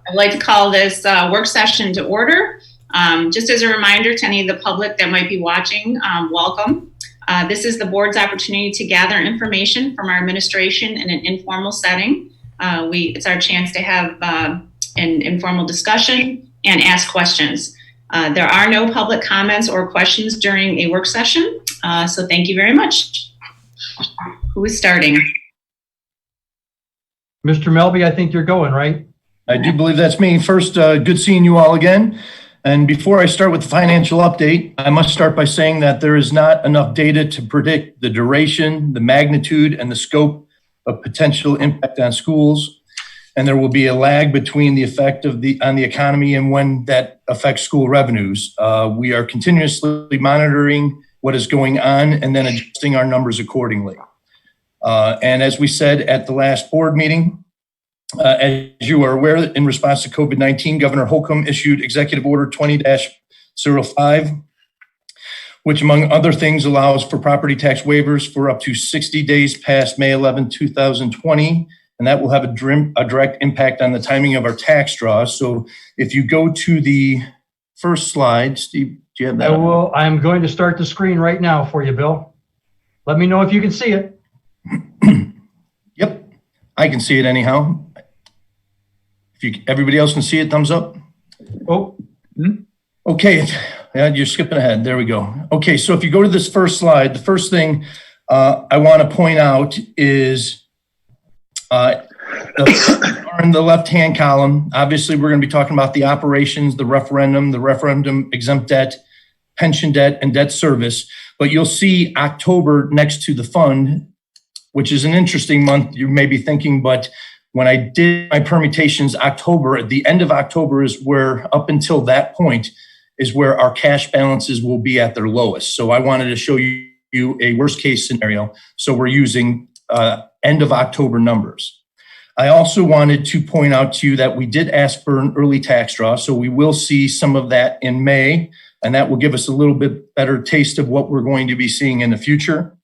I'd like to call this work session to order. Just as a reminder to any of the public that might be watching, welcome. This is the board's opportunity to gather information from our administration in an informal setting. It's our chance to have an informal discussion and ask questions. There are no public comments or questions during a work session, so thank you very much. Who is starting? Mr. Melby, I think you're going, right? I do believe that's me. First, good seeing you all again. And before I start with the financial update, I must start by saying that there is not enough data to predict the duration, the magnitude, and the scope of potential impact on schools. And there will be a lag between the effect on the economy and when that affects school revenues. We are continuously monitoring what is going on and then adjusting our numbers accordingly. And as we said at the last board meeting, as you are aware, in response to COVID-19, Governor Holcomb issued Executive Order 20-05, which among other things allows for property tax waivers for up to 60 days past May 11, 2020. And that will have a direct impact on the timing of our tax draws. So if you go to the first slide, Steve, do you have that? I'm going to start the screen right now for you, Bill. Let me know if you can see it. Yep, I can see it anyhow. If everybody else can see it, thumbs up. Oh. Okay, yeah, you're skipping ahead. There we go. Okay, so if you go to this first slide, the first thing I want to point out is in the left-hand column, obviously we're going to be talking about the operations, the referendum exempt debt, pension debt, and debt service. But you'll see October next to the fund, which is an interesting month, you may be thinking, but when I did my permutations, October, at the end of October is where, up until that point, is where our cash balances will be at their lowest. So I wanted to show you a worst case scenario. So we're using end of October numbers. I also wanted to point out to you that we did ask for an early tax draw. So we will see some of that in May, and that will give us a little bit better taste of what we're going to be seeing in the future.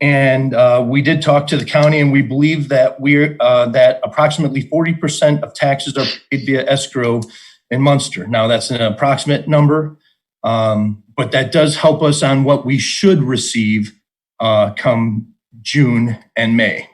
And we did talk to the county, and we believe that that approximately 40% of taxes are paid via escrow in Munster. Now, that's an approximate number, but that does help us on what we should receive come June and May.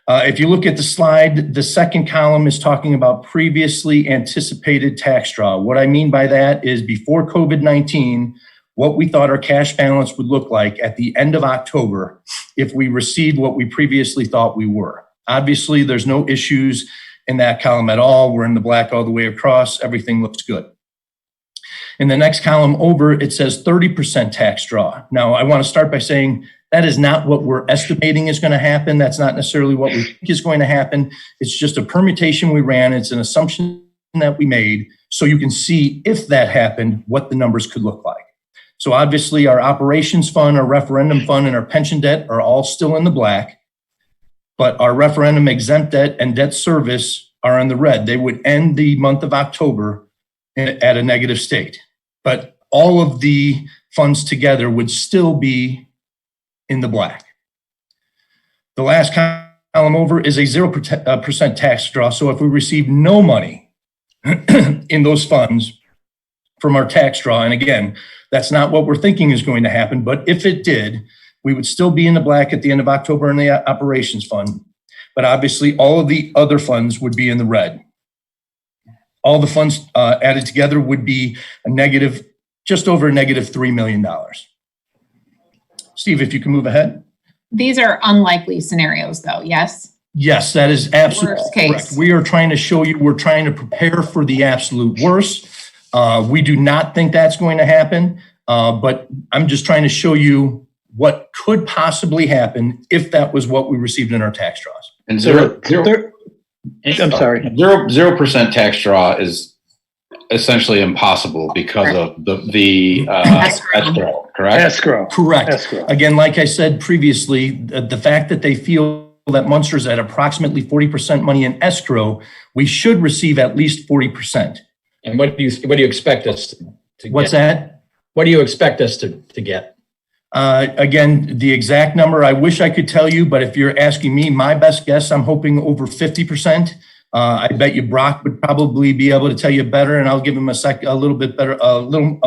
If you look at the slide, the second column is talking about previously anticipated tax draw. What I mean by that is before COVID-19, what we thought our cash balance would look like at the end of October if we received what we previously thought we were. Obviously, there's no issues in that column at all. We're in the black all the way across. Everything looks good. In the next column over, it says 30% tax draw. Now, I want to start by saying that is not what we're estimating is going to happen. That's not necessarily what we think is going to happen. It's just a permutation we ran. It's an assumption that we made so you can see if that happened, what the numbers could look like. So obviously our operations fund, our referendum fund, and our pension debt are all still in the black, but our referendum exempt debt and debt service are in the red. They would end the month of October at a negative state, but all of the funds together would still be in the black. The last column over is a 0% tax draw. So if we receive no money in those funds from our tax draw, and again, that's not what we're thinking is going to happen, but if it did, we would still be in the black at the end of October in the operations fund. But obviously, all of the other funds would be in the red. All the funds added together would be a negative, just over a negative $3 million. Steve, if you can move ahead. These are unlikely scenarios, though, yes? Yes, that is absolutely correct. We are trying to show you, we're trying to prepare for the absolute worst. We do not think that's going to happen, but I'm just trying to show you what could possibly happen if that was what we received in our tax draws. And I'm sorry. 0% tax draw is essentially impossible because of the escrow, correct? Escrow. Correct. Escrow. Again, like I said previously, the fact that they feel that Munster's at approximately 40% money in escrow, we should receive at least 40%. And what do you expect us to get? What's that? What do you expect us to get? Again, the exact number, I wish I could tell you, but if you're asking me, my best guess, I'm hoping over 50%. I bet you Brock would probably be able to tell you better, and I'll give him a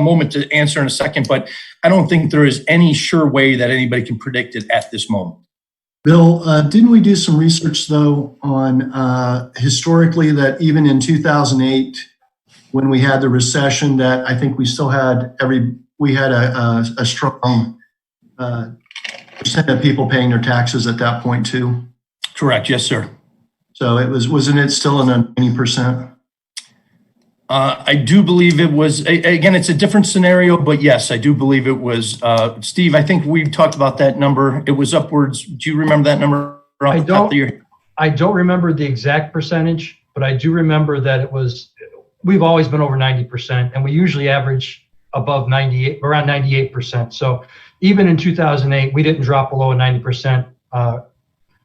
moment to answer in a second, but I don't think there is any sure way that anybody can predict it at this moment. Bill, didn't we do some research though on historically that even in 2008, when we had the recession, that I think we still had a strong percent of people paying their taxes at that point too? Correct. Yes, sir. So wasn't it still in a 90%? I do believe it was, again, it's a different scenario, but yes, I do believe it was. Steve, I think we talked about that number. It was upwards. Do you remember that number? I don't remember the exact percentage, but I do remember that we've always been over 90%, and we usually average above 98, around 98%. So even in 2008, we didn't drop below a 90%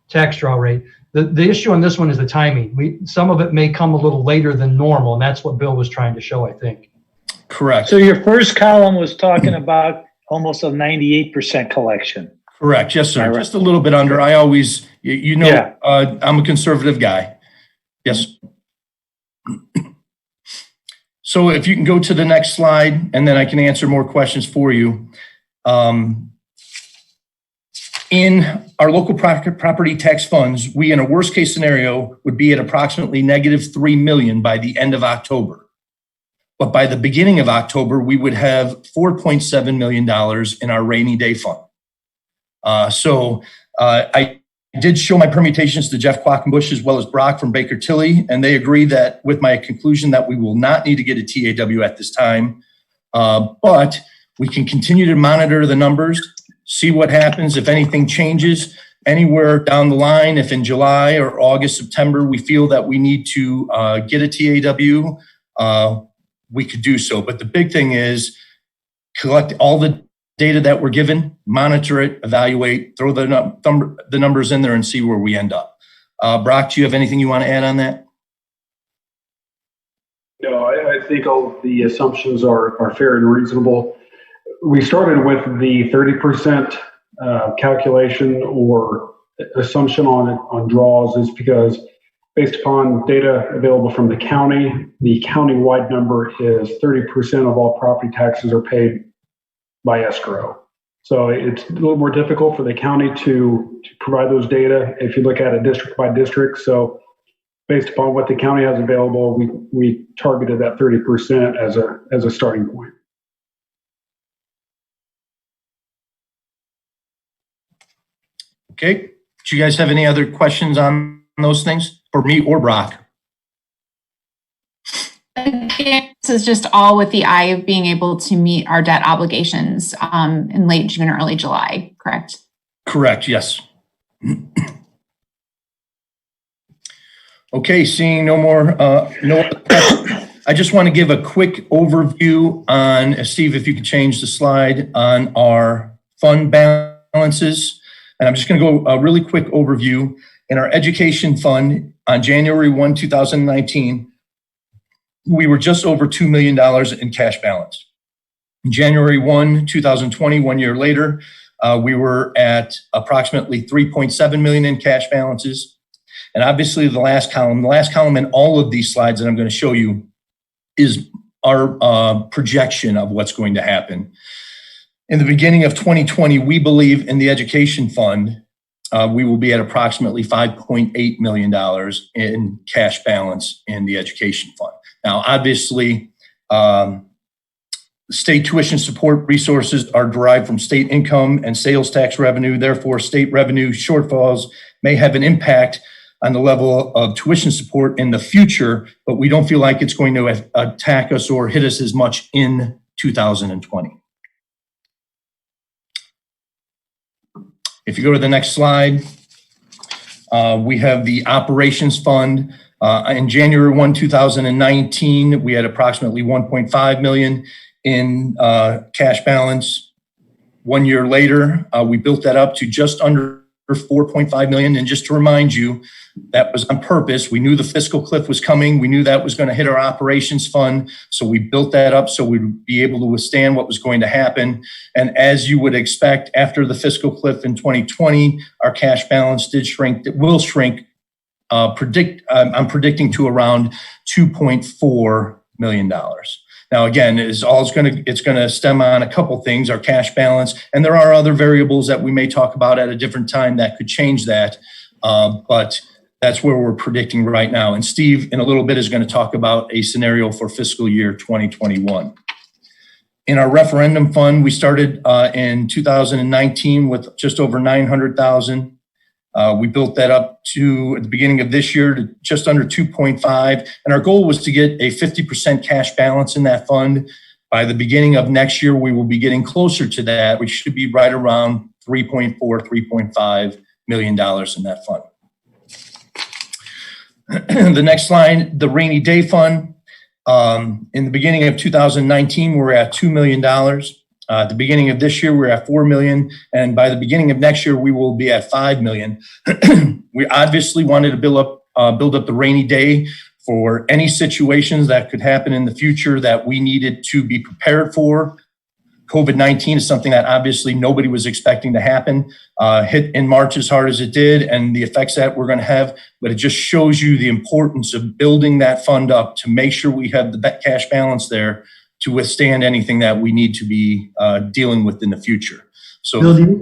tax draw rate. The issue on this one is the timing. Some of it may come a little later than normal, and that's what Bill was trying to show, I think. Correct. So your first column was talking about almost a 98% collection. Correct. Yes, sir. Right. Just a little bit under. I always, Yeah. I'm a conservative guy. Yes. So if you can go to the next slide, and then I can answer more questions for you. In our local property tax funds, we, in a worst case scenario, would be at approximately -3 million by the end of October. But by the beginning of October, we would have $4.7 million in our rainy day fund. I did show my permutations to Jeff Quackenbush as well as Brock from Baker Tilly, and they agree that with my conclusion that we will not need to get a TAW at this time, but we can continue to monitor the numbers, see what happens if anything changes anywhere down the line. If in July or August, September, we feel that we need to get a TAW, we could do so. But the big thing is collect all the data that we're given, monitor it, evaluate, throw the numbers in there and see where we end up. Brock, do you have anything you want to add on that? No, I think all of the assumptions are fair and reasonable. We started with the 30% calculation or assumption on draws is because based upon data available from the county-wide number is 30% of all property taxes are paid by escrow. So it's a little more difficult for the county to provide those data if you look at it district by district. So based upon what the county has available, we targeted that 30% as a starting point. Okay. Do you guys have any other questions on those things for me or Brock? Again, this is just all with the eye of being able to meet our debt obligations in late June, early July, correct? Correct, yes. Okay, seeing no more questions. I just want to give a quick overview on, Steve, if you could change the slide, on our fund balances. And I'm just going to go a really quick overview. In our education fund on January 1, 2019, we were just over $2 million in cash balance. In January 1, 2020, 1 year later, we were at approximately 3.7 million in cash balances. And obviously the last column in all of these slides that I'm going to show you is our projection of what's going to happen. In the beginning of 2020, we believe in the education fund, we will be at approximately $5.8 million in cash balance in the education fund. Now, obviously, state tuition support resources are derived from state income and sales tax revenue. Therefore, state revenue shortfalls may have an impact on the level of tuition support in the future, but we don't feel like it's going to attack us or hit us as much in 2020. If you go to the next slide, we have the operations fund. In January 1, 2019, we had approximately 1.5 million in cash balance. 1 year later, we built that up to just under 4.5 million. And just to remind you, that was on purpose. We knew the fiscal cliff was coming. We knew that was going to hit our operations fund. So we built that up so we'd be able to withstand what was going to happen. And as you would expect, after the fiscal cliff in 2020, our cash balance did shrink. It will shrink I'm predicting to around $2.4 million. Now, again, it's going to stem on a couple things, our cash balance, and there are other variables that we may talk about at a different time that could change that. But that's where we're predicting right now. And Steve, in a little bit, is going to talk about a scenario for fiscal year 2021. In our referendum fund, we started in 2019 with just over 900,000. We built that up to, at the beginning of this year, to just under 2.5. And our goal was to get a 50% cash balance in that fund. By the beginning of next year, we will be getting closer to that. We should be right around $3.5 million in that fund. The next line, the rainy day fund. In the beginning of 2019, we were at $2 million. At the beginning of this year, we're at $4 million. And by the beginning of next year, we will be at $5 million. We obviously wanted to build up the rainy day for any situations that could happen in the future that we needed to be prepared for. COVID-19 is something that obviously nobody was expecting to happen, hit in March as hard as it did, and the effects that we're going to have. But it just shows you the importance of building that fund up to make sure we have the cash balance there to withstand anything that we need to be dealing with in the future. So,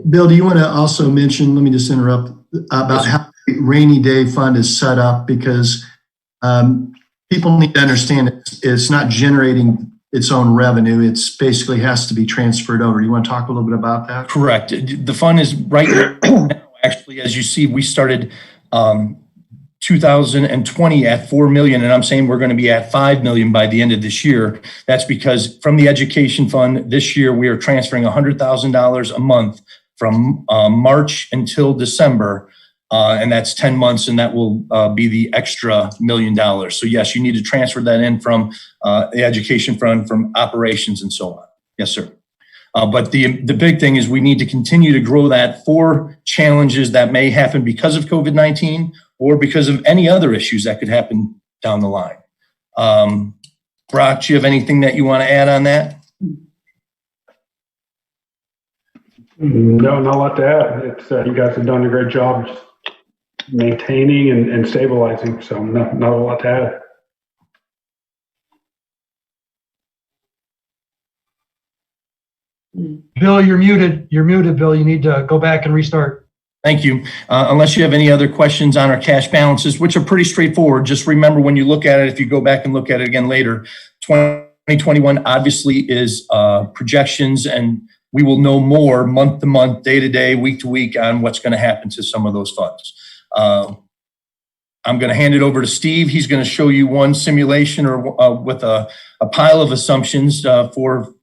Bill, do you want to also mention, let me just interrupt, about how the rainy day fund is set up? Because people need to understand it's not generating its own revenue. It's basically has to be transferred over. You want to talk a little bit about that? Correct. The fund is right now, actually, as you see, we started 2020 at 4 million, and I'm saying we're going to be at 5 million by the end of this year. That's because from the education fund this year, we are transferring $100,000 a month from March until December. And that's 10 months, and that will be the extra $1 million. So yes, you need to transfer that in from the education fund, from operations and so on. Yes, sir. But the big thing is we need to continue to grow that for challenges that may happen because of COVID-19 or because of any other issues that could happen down the line. Brock, do you have anything that you want to add on that? No, not a lot to add. It's you guys have done a great job maintaining and stabilizing, so not a lot to add. Bill, you're muted. You're muted, Bill. You need to go back and restart. Thank you. Unless you have any other questions on our cash balances, which are pretty straightforward, just remember when you look at it, if you go back and look at it again later, 2021 obviously is projections, and we will know more month to month, day to day, week to week on what's going to happen to some of those funds. I'm going to hand it over to Steve. He's going to show you one simulation or with a pile of assumptions for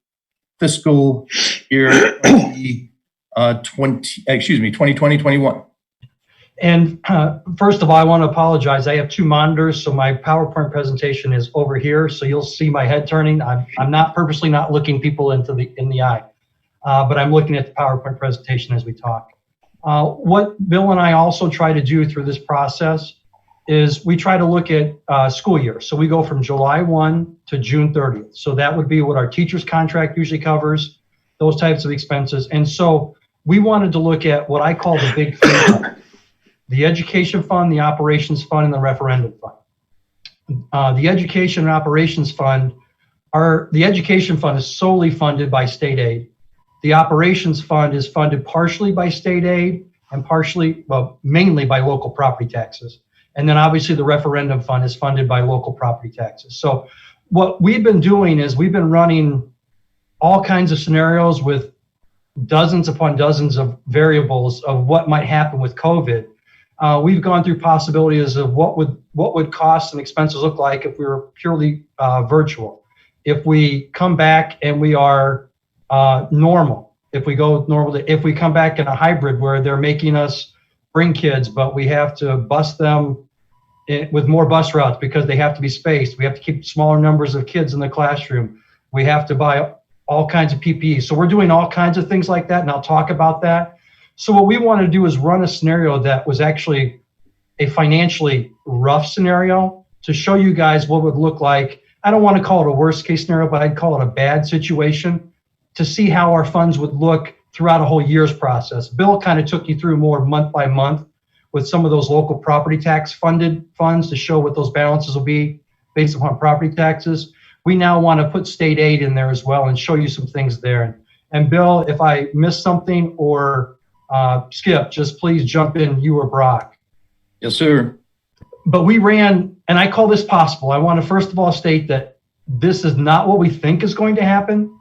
fiscal year 2020-21. And first of all, I want to apologize. I have two monitors, so my PowerPoint presentation is over here. So you'll see my head turning. I'm not purposely not looking people in the eye, but I'm looking at the PowerPoint presentation as we talk. What Bill and I also try to do through this process is we try to look at school year. So we go from July 1 to June 30th. So that would be what our teacher's contract usually covers, those types of expenses. And so we wanted to look at what I call the big three: the education fund, the operations fund, and the referendum fund. The education and operations fund the education fund is solely funded by state aid. The operations fund is funded partially by state aid and mainly by local property taxes. And then obviously the referendum fund is funded by local property taxes. So what we've been doing is we've been running all kinds of scenarios with dozens upon dozens of variables of what might happen with COVID. We've gone through possibilities of what would costs and expenses look like if we were purely virtual. If we come back and we are normal, if we go normal, if we come back in a hybrid where they're making us bring kids, but we have to bus them with more bus routes because they have to be spaced. We have to keep smaller numbers of kids in the classroom. We have to buy all kinds of PPE. So we're doing all kinds of things like that, and I'll talk about that. So what we want to do is run a scenario that was actually a financially rough scenario to show you guys what it would look like. I don't want to call it a worst case scenario, but I'd call it a bad situation to see how our funds would look throughout a whole year's process. Bill kind of took you through more month by month. with some of those local property tax funded funds to show what those balances will be based upon property taxes. We now want to put state aid in there as well and show you some things there. And Bill, if I missed something or Skip, just please jump in, you or Brock. Yes, sir. But we ran, and I call this possible. I want to first of all state that this is not what we think is going to happen.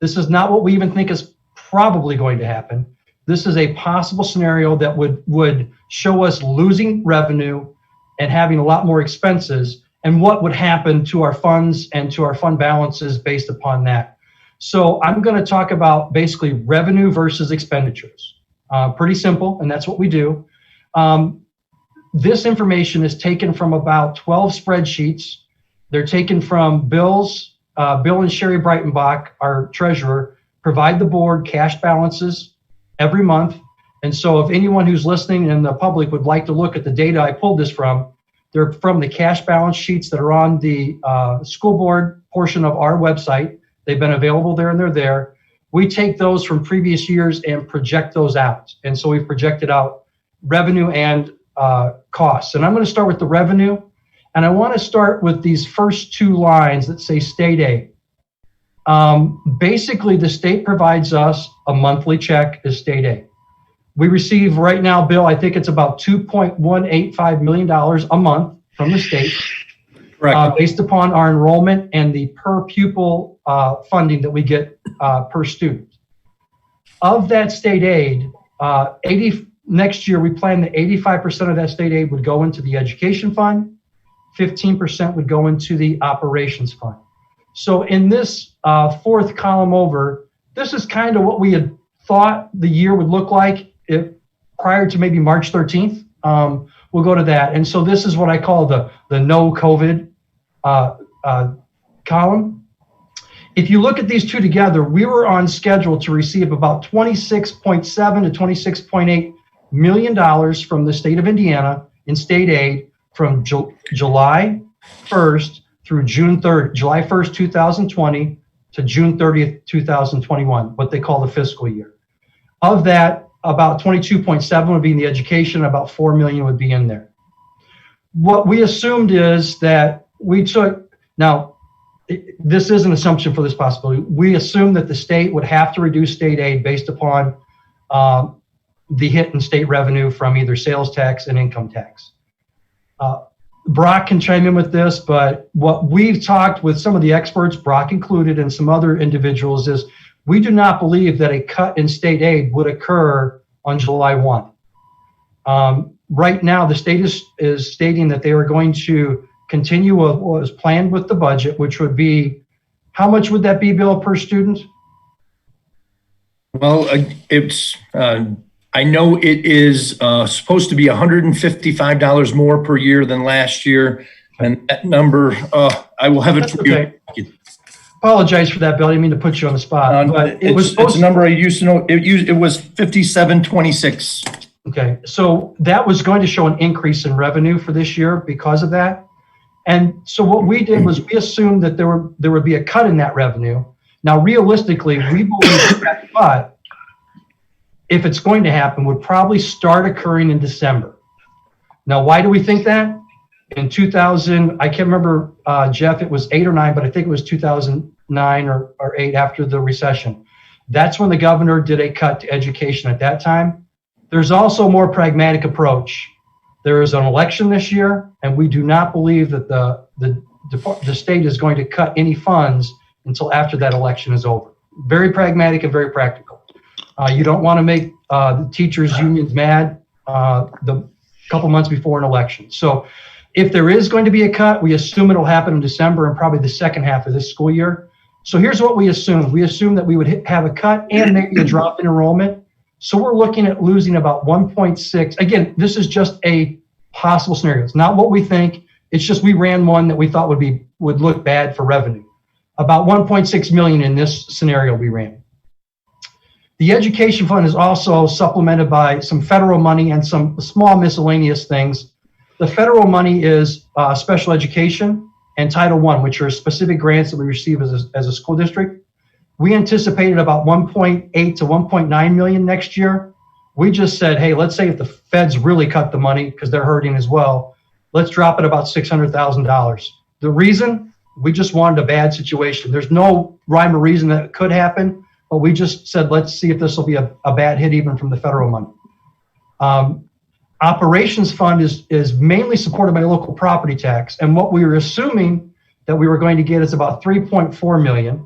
This is not what we even think is probably going to happen. This is a possible scenario that would show us losing revenue and having a lot more expenses, and what would happen to our funds and to our fund balances based upon that. So I'm going to talk about basically revenue versus expenditures. Pretty simple, and that's what we do. This information is taken from about 12 spreadsheets. They're taken from Bill and Sherry Breitenbach, our treasurer, provide the board cash balances every month. And so if anyone who's listening and the public would like to look at the data I pulled this from, they're from the cash balance sheets that are on the school board portion of our website. They've been available there and they're there. We take those from previous years and project those out. And so we've projected out revenue and costs. And I'm going to start with the revenue. And I want to start with these first two lines that say state aid. Basically, the state provides us a monthly check as state aid. We receive right now, Bill, I think it's about $2.185 million a month from the state. Correct. Based upon our enrollment and the per pupil funding that we get per student. Of that state aid, next year we plan that 85% of that state aid would go into the education fund, 15% would go into the operations fund. So in this fourth column over, this is kind of what we had thought the year would look like prior to maybe March 13th. We'll go to that. And so this is what I call the no COVID column. If you look at these two together, we were on schedule to receive about $26.7 to $26.8 million from the state of Indiana in state aid from July 1st through June 3rd, July 1st, 2020 to June 30th, 2021, what they call the fiscal year. Of that, about 22.7 would be in the education, about 4 million would be in there. What we assumed is that we took, now this is an assumption for this possibility, we assumed that the state would have to reduce state aid based upon the hit in state revenue from either sales tax and income tax. Brock can chime in with this, but what we've talked with some of the experts, Brock included, and some other individuals is we do not believe that a cut in state aid would occur on July 1. Right now, the state is stating that they are going to continue what was planned with the budget, which would be, how much would that be, Bill, per student? Well, it's, I know it is supposed to be $155 more per year than last year. And that number, I will have it for you. Apologize for that, Bill. I didn't mean to put you on the spot. But it's a number I used to know. It was 5726. Okay, so that was going to show an increase in revenue for this year because of that. And so what we did was we assumed that there would be a cut in that revenue. Now, realistically, we believe that cut, if it's going to happen, would probably start occurring in December. Now, why do we think that? In 2000, I can't remember, Jeff, it was 8 or 9, but I think it was 2009 or 8 after the recession. That's when the governor did a cut to education at that time. There's also a more pragmatic approach. There is an election this year, and we do not believe that the state is going to cut any funds until after that election is over. Very pragmatic and very practical. You don't want to make the teachers' unions mad the couple months before an election. So if there is going to be a cut, we assume it'll happen in December and probably the second half of this school year. So here's what we assume. We assume that we would have a cut and maybe a drop in enrollment. So we're looking at losing about 1.6. Again, this is just a possible scenario. It's not what we think. It's just we ran one that we thought would look bad for revenue. About 1.6 million in this scenario we ran. The education fund is also supplemented by some federal money and some small miscellaneous things. The federal money is special education and Title I, which are specific grants that we receive as a school district. We anticipated about 1.8 to 1.9 million next year. we just said, hey, let's say if the feds really cut the money because they're hurting as well, let's drop it about $600,000. The reason, we just wanted a bad situation. There's no rhyme or reason that it could happen, but we just said, let's see if this will be a bad hit even from the federal money. Operations fund is mainly supported by local property tax. And what we were assuming that we were going to get is about 3.4 million.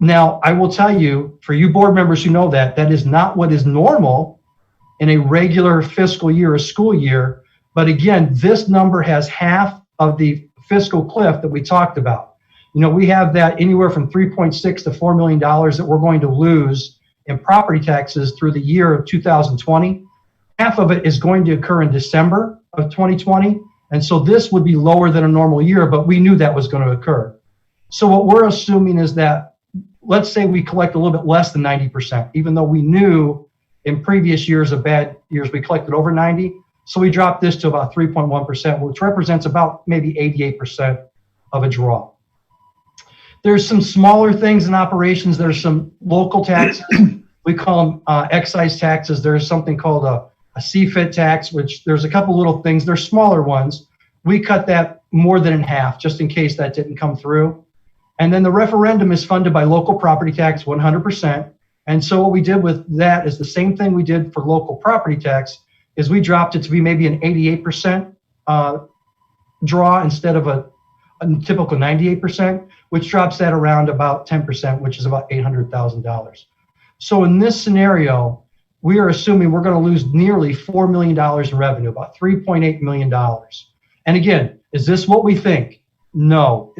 Now, I will tell you, for you board members who know that is not what is normal in a regular fiscal year or school year. But again, this number has half of the fiscal cliff that we talked about. You know, we have that anywhere from 3.6 to $4 million that we're going to lose in property taxes through the year of 2020. Half of it is going to occur in December of 2020. And so this would be lower than a normal year, but we knew that was going to occur. So what we're assuming is that, let's say we collect a little bit less than 90%, even though we knew in previous years of bad years, we collected over 90. So we dropped this to about 3.1%, which represents about maybe 88% of a draw. There's some smaller things in operations. There's some local taxes. We call them excise taxes. There's something called a CFIT tax, which there's a couple little things. They're smaller ones. We cut that more than in half, just in case that didn't come through. And then the referendum is funded by local property tax 100%. And so what we did with that is the same thing we did for local property tax, is we dropped it to be maybe an 88% draw instead of a typical 98%, which drops that around about 10%, which is about $800,000. So in this scenario, we are assuming we're going to lose nearly $4 million in revenue, about $3.8 million. And again, is this what we think? No.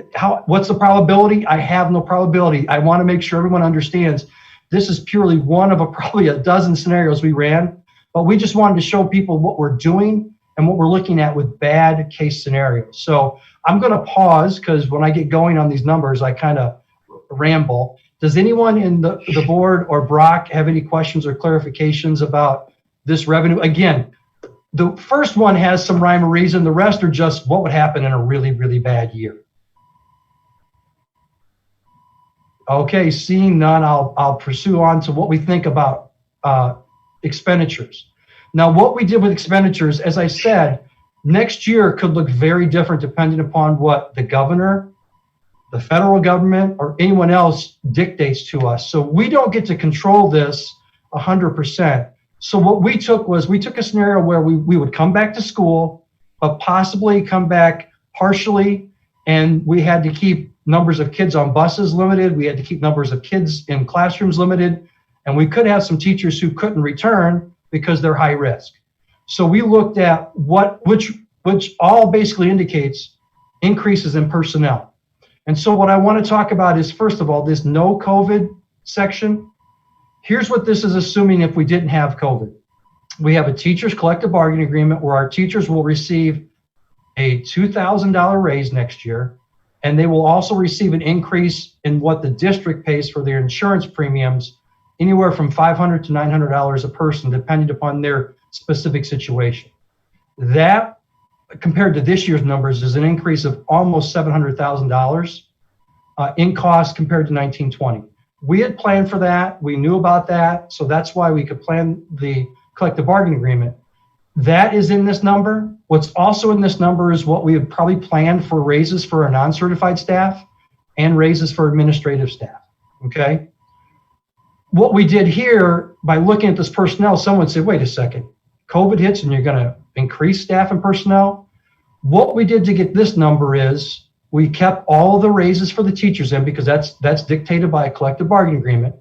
What's the probability? I have no probability. I want to make sure everyone understands this is purely one of probably a dozen scenarios we ran, but we just wanted to show people what we're doing and what we're looking at with bad case scenarios. So I'm going to pause because when I get going on these numbers, I kind of ramble. Does anyone in the board or Brock have any questions or clarifications about this revenue? Again, the first one has some rhyme or reason. The rest are just what would happen in a really, really bad year. Okay, seeing none, I'll pursue on to what we think about expenditures. Now, what we did with expenditures, as I said, next year could look very different depending upon what the governor, the federal government, or anyone else dictates to us. So we don't get to control this 100%. So what we took was, we took a scenario where we would come back to school, but possibly come back partially, and we had to keep numbers of kids on buses limited. We had to keep numbers of kids in classrooms limited, and we could have some teachers who couldn't return because they're high risk. So we looked at which all basically indicates increases in personnel. And so what I want to talk about is, first of all, this no COVID section. Here's what this is assuming if we didn't have COVID. We have a teachers collective bargaining agreement where our teachers will receive a $2,000 raise next year, and they will also receive an increase in what the district pays for their insurance premiums, anywhere from $500 to $900 a person, depending upon their specific situation. That, compared to this year's numbers, is an increase of almost $700,000 in cost compared to 1920. We had planned for that. We knew about that. So that's why we could plan the collective bargaining agreement. That is in this number. What's also in this number is what we had probably planned for raises for our non-certified staff and raises for administrative staff, okay? What we did here, by looking at this personnel, someone said, wait a second, COVID hits and you're gonna increase staff and personnel? What we did to get this number is, we kept all the raises for the teachers in, because that's dictated by a collective bargaining agreement.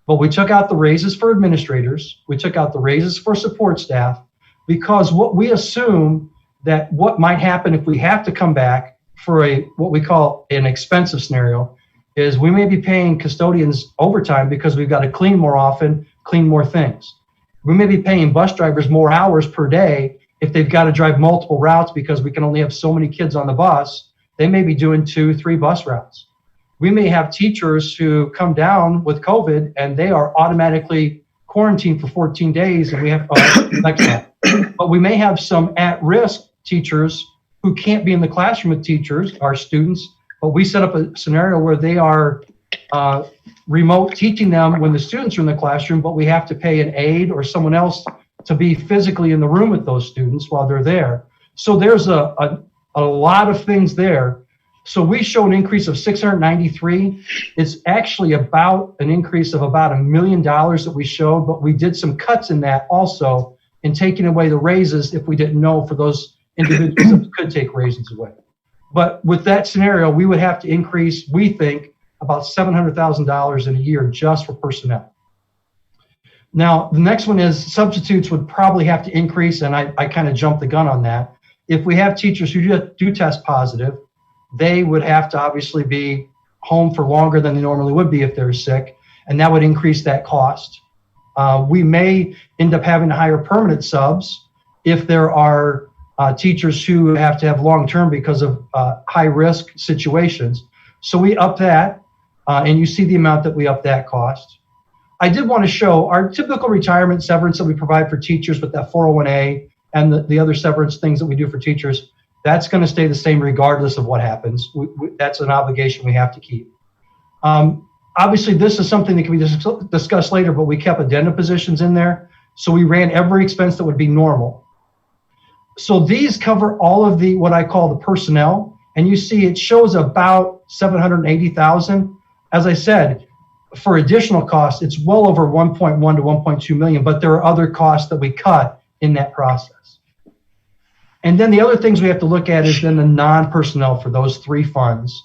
But we took out the raises for administrators. We took out the raises for support staff, because what we assume that what might happen if we have to come back for what we call an expensive scenario is we may be paying custodians overtime because we've got to clean more often, clean more things. We may be paying bus drivers more hours per day if they've got to drive multiple routes because we can only have so many kids on the bus. They may be doing 2-3 bus routes. We may have teachers who come down with COVID and they are automatically quarantined for 14 days, and we have but we may have some at-risk teachers who can't be in the classroom with teachers, our students, but we set up a scenario where they are remote teaching them when the students are in the classroom, but we have to pay an aide or someone else to be physically in the room with those students while they're there. So there's a lot of things there. So we show an increase of 693. It's actually about an increase of about $1 million that we showed, but we did some cuts in that also in taking away the raises if we didn't know for those individuals that could take raises away. But with that scenario, we would have to increase, we think, about $700,000 in a year just for personnel. Now, the next one is substitutes would probably have to increase, and I kind of jumped the gun on that. If we have teachers who do test positive, they would have to obviously be home for longer than they normally would be if they're sick, and that would increase that cost. We may end up having to hire permanent subs if there are teachers who have to have long-term because of high-risk situations. So we up that, and you see the amount that we up that cost. I did want to show our typical retirement severance that we provide for teachers with that 401A and the other severance things that we do for teachers. That's going to stay the same regardless of what happens. That's an obligation we have to keep. Obviously, this is something that can be discussed later, but we kept addendum positions in there. So we ran every expense that would be normal. So these cover all of the, what I call the personnel. And you see it shows about $780,000. As I said, for additional costs, it's well over 1.1 to 1.2 million, but there are other costs that we cut in that process. And then the other things we have to look at is then the non-personnel for those three funds.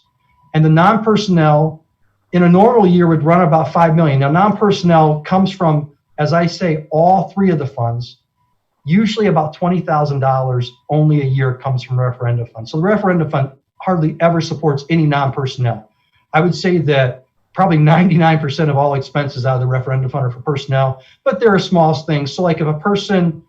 And the non-personnel in a normal year would run about $5 million. Now, non-personnel comes from, as I say, all three of the funds. Usually about $20,000 only a year comes from referendum fund. So the referendum fund hardly ever supports any non-personnel. I would say that probably 99% of all expenses out of the referendum fund are for personnel, but there are small things. So like if a person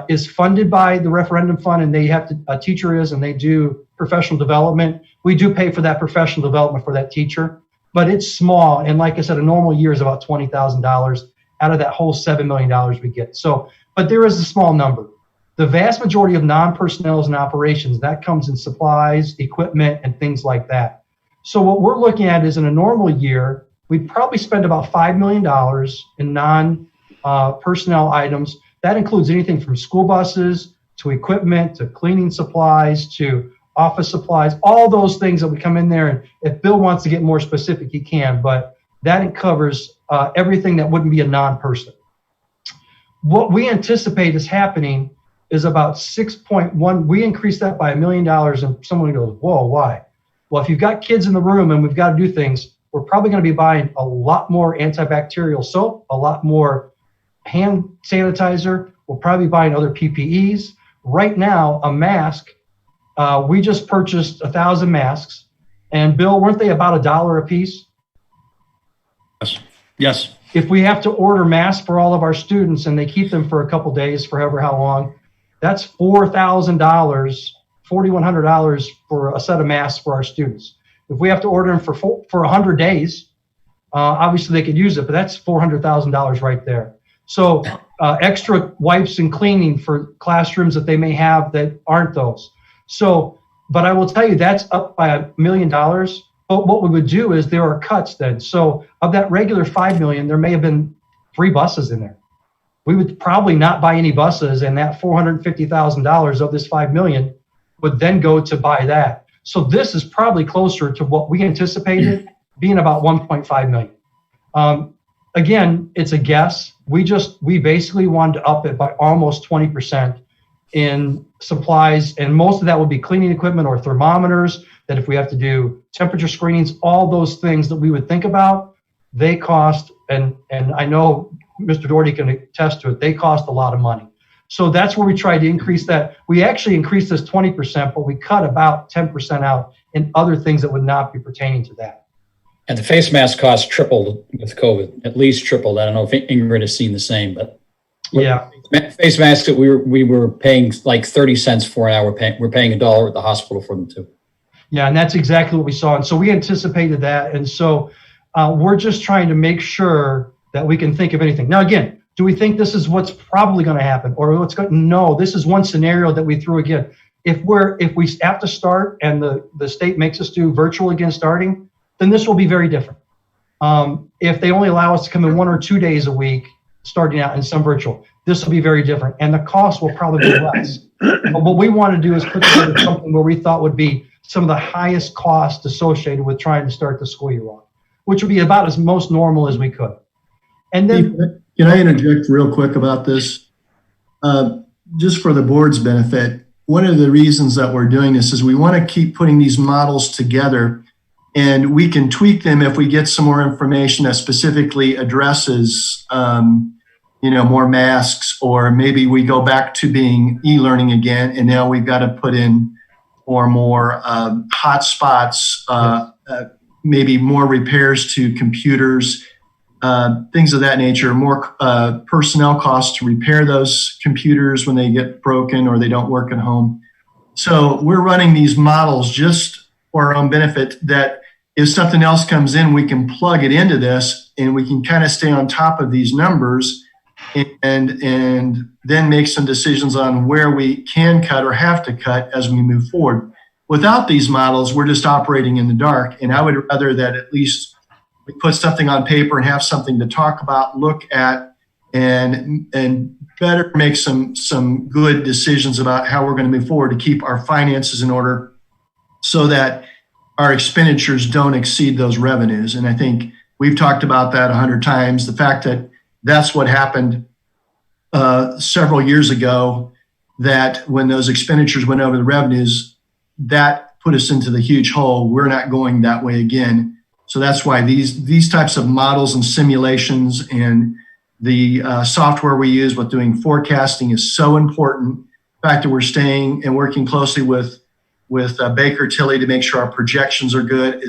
is funded by the referendum fund and they have to, a teacher is, and they do professional development, we do pay for that professional development for that teacher, but it's small. And like I said, a normal year is about $20,000 out of that whole $7 million we get. So, but there is a small number. The vast majority of non-personnel and operations, that comes in supplies, equipment, and things like that. So what we're looking at is in a normal year, we'd probably spend about $5 million in non-personnel items. That includes anything from school buses to equipment to cleaning supplies to office supplies, all those things that would come in there. And if Bill wants to get more specific, he can, but that covers everything that wouldn't be a non-person. What we anticipate is happening is about 6.1. We increased that by $1 million, and someone goes, whoa, why? Well, if you've got kids in the room and we've got to do things, we're probably going to be buying a lot more antibacterial soap, a lot more hand sanitizer. We'll probably be buying other PPEs. Right now, a mask, we just purchased 1,000 masks. And Bill, weren't they about $1 a piece? Yes. If we have to order masks for all of our students and they keep them for a couple days, forever how long, that's $4,000, $4,100 for a set of masks for our students. If we have to order them for 100 days, obviously they could use it, but that's $400,000 right there. So extra wipes and cleaning for classrooms that they may have that aren't those. So, but I will tell you that's up by $1 million. But what we would do is there are cuts then. So of that regular $5 million, there may have been 3 buses in there. We would probably not buy any buses, and that $450,000 of this $5 million would then go to buy that. So this is probably closer to what we anticipated being about $1.5 million. Again, it's a guess. We basically wanted to up it by almost 20% in supplies, and most of that would be cleaning equipment or thermometers, that if we have to do temperature screenings, all those things that we would think about, they cost, and I know Mr. Doherty can attest to it, they cost a lot of money. So that's where we tried to increase that. We actually increased this 20%, but we cut about 10% out in other things that would not be pertaining to that. And the face mask cost tripled with COVID, at least tripled. I don't know if Ingrid has seen the same, but yeah, face masks that we were paying like 30 cents for an hour. We're paying $1 at the hospital for them too. Yeah, and that's exactly what we saw. And so we anticipated that. And so we're just trying to make sure that we can think of anything. Now, again, do we think this is what's probably going to happen, or what's going? No, this is one scenario that we threw again. If we have to start and the state makes us do virtual again starting, then this will be very different. If they only allow us to come in 1 or 2 days a week, starting out in some virtual, this will be very different. And the cost will probably be less. But what we want to do is put together something where we thought would be some of the highest costs associated with trying to start the school year on, which would be about as most normal as we could. And then, can I interject real quick about this? Just for the board's benefit, one of the reasons that we're doing this is we want to keep putting these models together, and we can tweak them if we get some more information that specifically addresses, more masks, or maybe we go back to being e-learning again, and now we've got to put in more hot spots, maybe more repairs to computers, things of that nature, more personnel costs to repair those computers when they get broken or they don't work at home. So we're running these models just for our own benefit, that if something else comes in, we can plug it into this and we can kind of stay on top of these numbers and then make some decisions on where we can cut or have to cut as we move forward. Without these models, we're just operating in the dark. And I would rather that at least we put something on paper and have something to talk about, look at, and better make some good decisions about how we're going to move forward to keep our finances in order so that our expenditures don't exceed those revenues. And I think we've talked about that 100 times. The fact that that's what happened several years ago, that when those expenditures went over the revenues, that put us into the huge hole. We're not going that way again. So that's why these types of models and simulations and the software we use with doing forecasting is so important. The fact that we're staying and working closely with Baker Tilly to make sure our projections are good.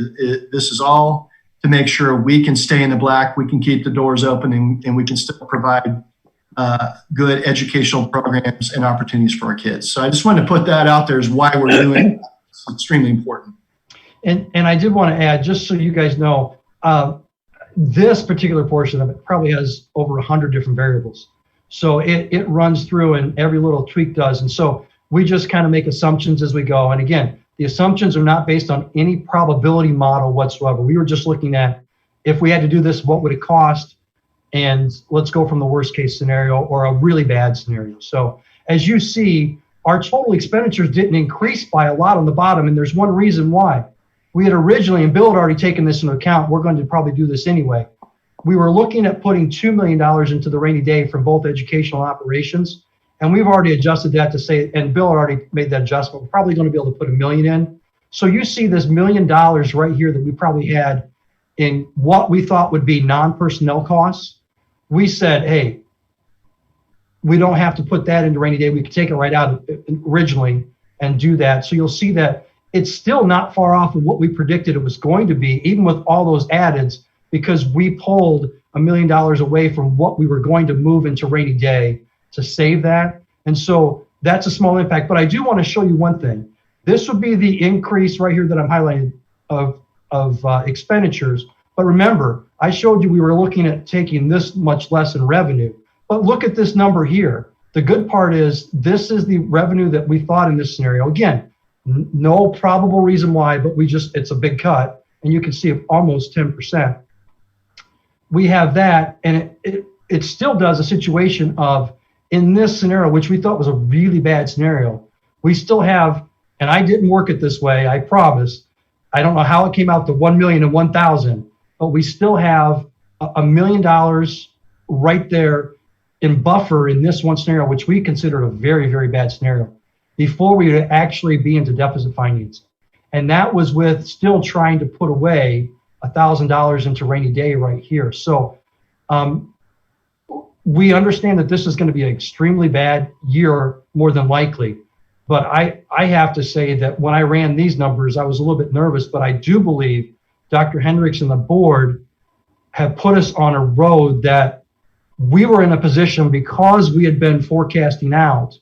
This is all to make sure we can stay in the black, we can keep the doors open, and we can still provide good educational programs and opportunities for our kids. So I just wanted to put that out there as why we're doing it. It's extremely important. And I did want to add, just so you guys know, this particular portion of it probably has over 100 different variables. So it runs through and every little tweak does. And so we just kind of make assumptions as we go. And again, the assumptions are not based on any probability model whatsoever. We were just looking at, if we had to do this, what would it cost? And let's go from the worst case scenario or a really bad scenario. So as you see, our total expenditures didn't increase by a lot on the bottom. And there's one reason why. We had originally, and Bill had already taken this into account, we're going to probably do this anyway. We were looking at putting $2 million into the rainy day for both educational operations. And we've already adjusted that to say, and Bill already made that adjustment, we're probably going to be able to put $1 million in. So you see this $1 million right here that we probably had in what we thought would be non-personnel costs. We said, hey, we don't have to put that into rainy day. We could take it right out originally and do that. So you'll see that it's still not far off of what we predicted it was going to be, even with all those addeds, because we pulled $1 million away from what we were going to move into rainy day to save that. And so that's a small impact. But I do want to show you one thing. This would be the increase right here that I'm highlighting of expenditures. But remember, I showed you we were looking at taking this much less in revenue. But look at this number here. The good part is this is the revenue that we thought in this scenario. Again, no probable reason why, but it's a big cut. And you can see almost 10%. We have that, and it still does a situation of, in this scenario, which we thought was a really bad scenario, we still have, and I didn't work it this way, I promise. I don't know how it came out to 1,001,000, but we still have $1 million right there in buffer in this one scenario, which we considered a very, very bad scenario, before we would actually be into deficit financing. And that was with still trying to put away $1,000 into rainy day right here. So we understand that this is going to be an extremely bad year, more than likely. But I have to say that when I ran these numbers, I was a little bit nervous, but I do believe Dr. Hendricks and the board have put us on a road that we were in a position, because we had been forecasting out,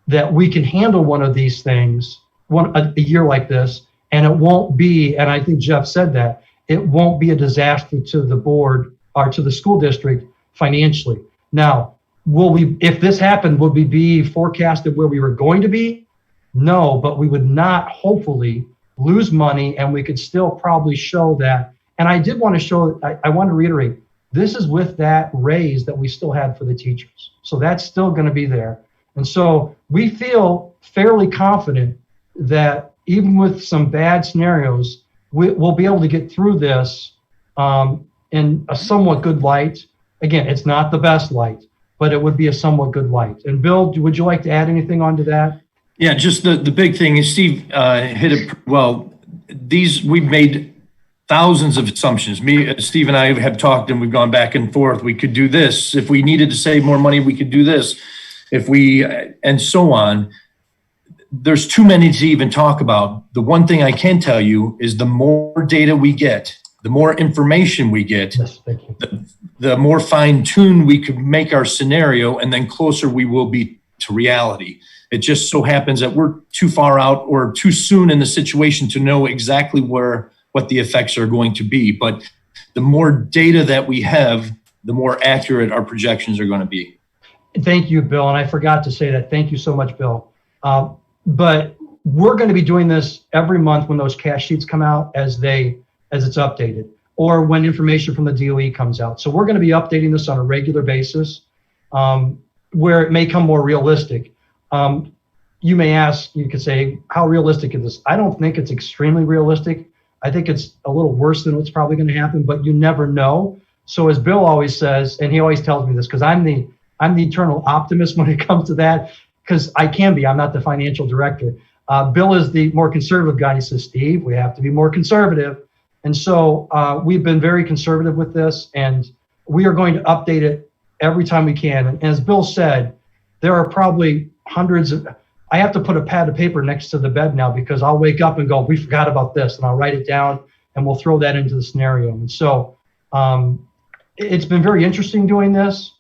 that we can handle one of these things, a year like this, and it won't be, and I think Jeff said that, it won't be a disaster to the board or to the school district financially. Now, if this happened, would we be forecasted where we were going to be? No, but we would not hopefully lose money, and we could still probably show that And I did want to show, I want to reiterate, this is with that raise that we still had for the teachers. So that's still going to be there. And so we feel fairly confident that even with some bad scenarios, we'll be able to get through this in a somewhat good light. Again, it's not the best light, but it would be a somewhat good light. And Bill, would you like to add anything onto that? Yeah, just the big thing is Steve hit it well. We've made thousands of assumptions. Steve and I have talked and we've gone back and forth. We could do this. If we needed to save more money, we could do this. And so on. There's too many to even talk about. The one thing I can tell you is the more data we get, the more information we get, Yes, thank you. the more fine-tuned we could make our scenario, and then closer we will be to reality. It just so happens that we're too far out or too soon in the situation to know exactly what the effects are going to be. But the more data that we have, the more accurate our projections are going to be. Thank you, Bill. And I forgot to say that. Thank you so much, Bill. But we're going to be doing this every month when those cash sheets come out as it's updated, or when information from the DOE comes out. So we're going to be updating this on a regular basis, where it may come more realistic. You may ask, you could say, how realistic is this? I don't think it's extremely realistic. I think it's a little worse than what's probably going to happen, but you never know. So as Bill always says, and he always tells me this, because I'm the eternal optimist when it comes to that, because I can be. I'm not the financial director. Bill is the more conservative guy. He says, Steve, we have to be more conservative. And so we've been very conservative with this, and we are going to update it every time we can. And as Bill said, there are probably hundreds of, I have to put a pad of paper next to the bed now because I'll wake up and go, we forgot about this, and I'll write it down and we'll throw that into the scenario. And so it's been very interesting doing this.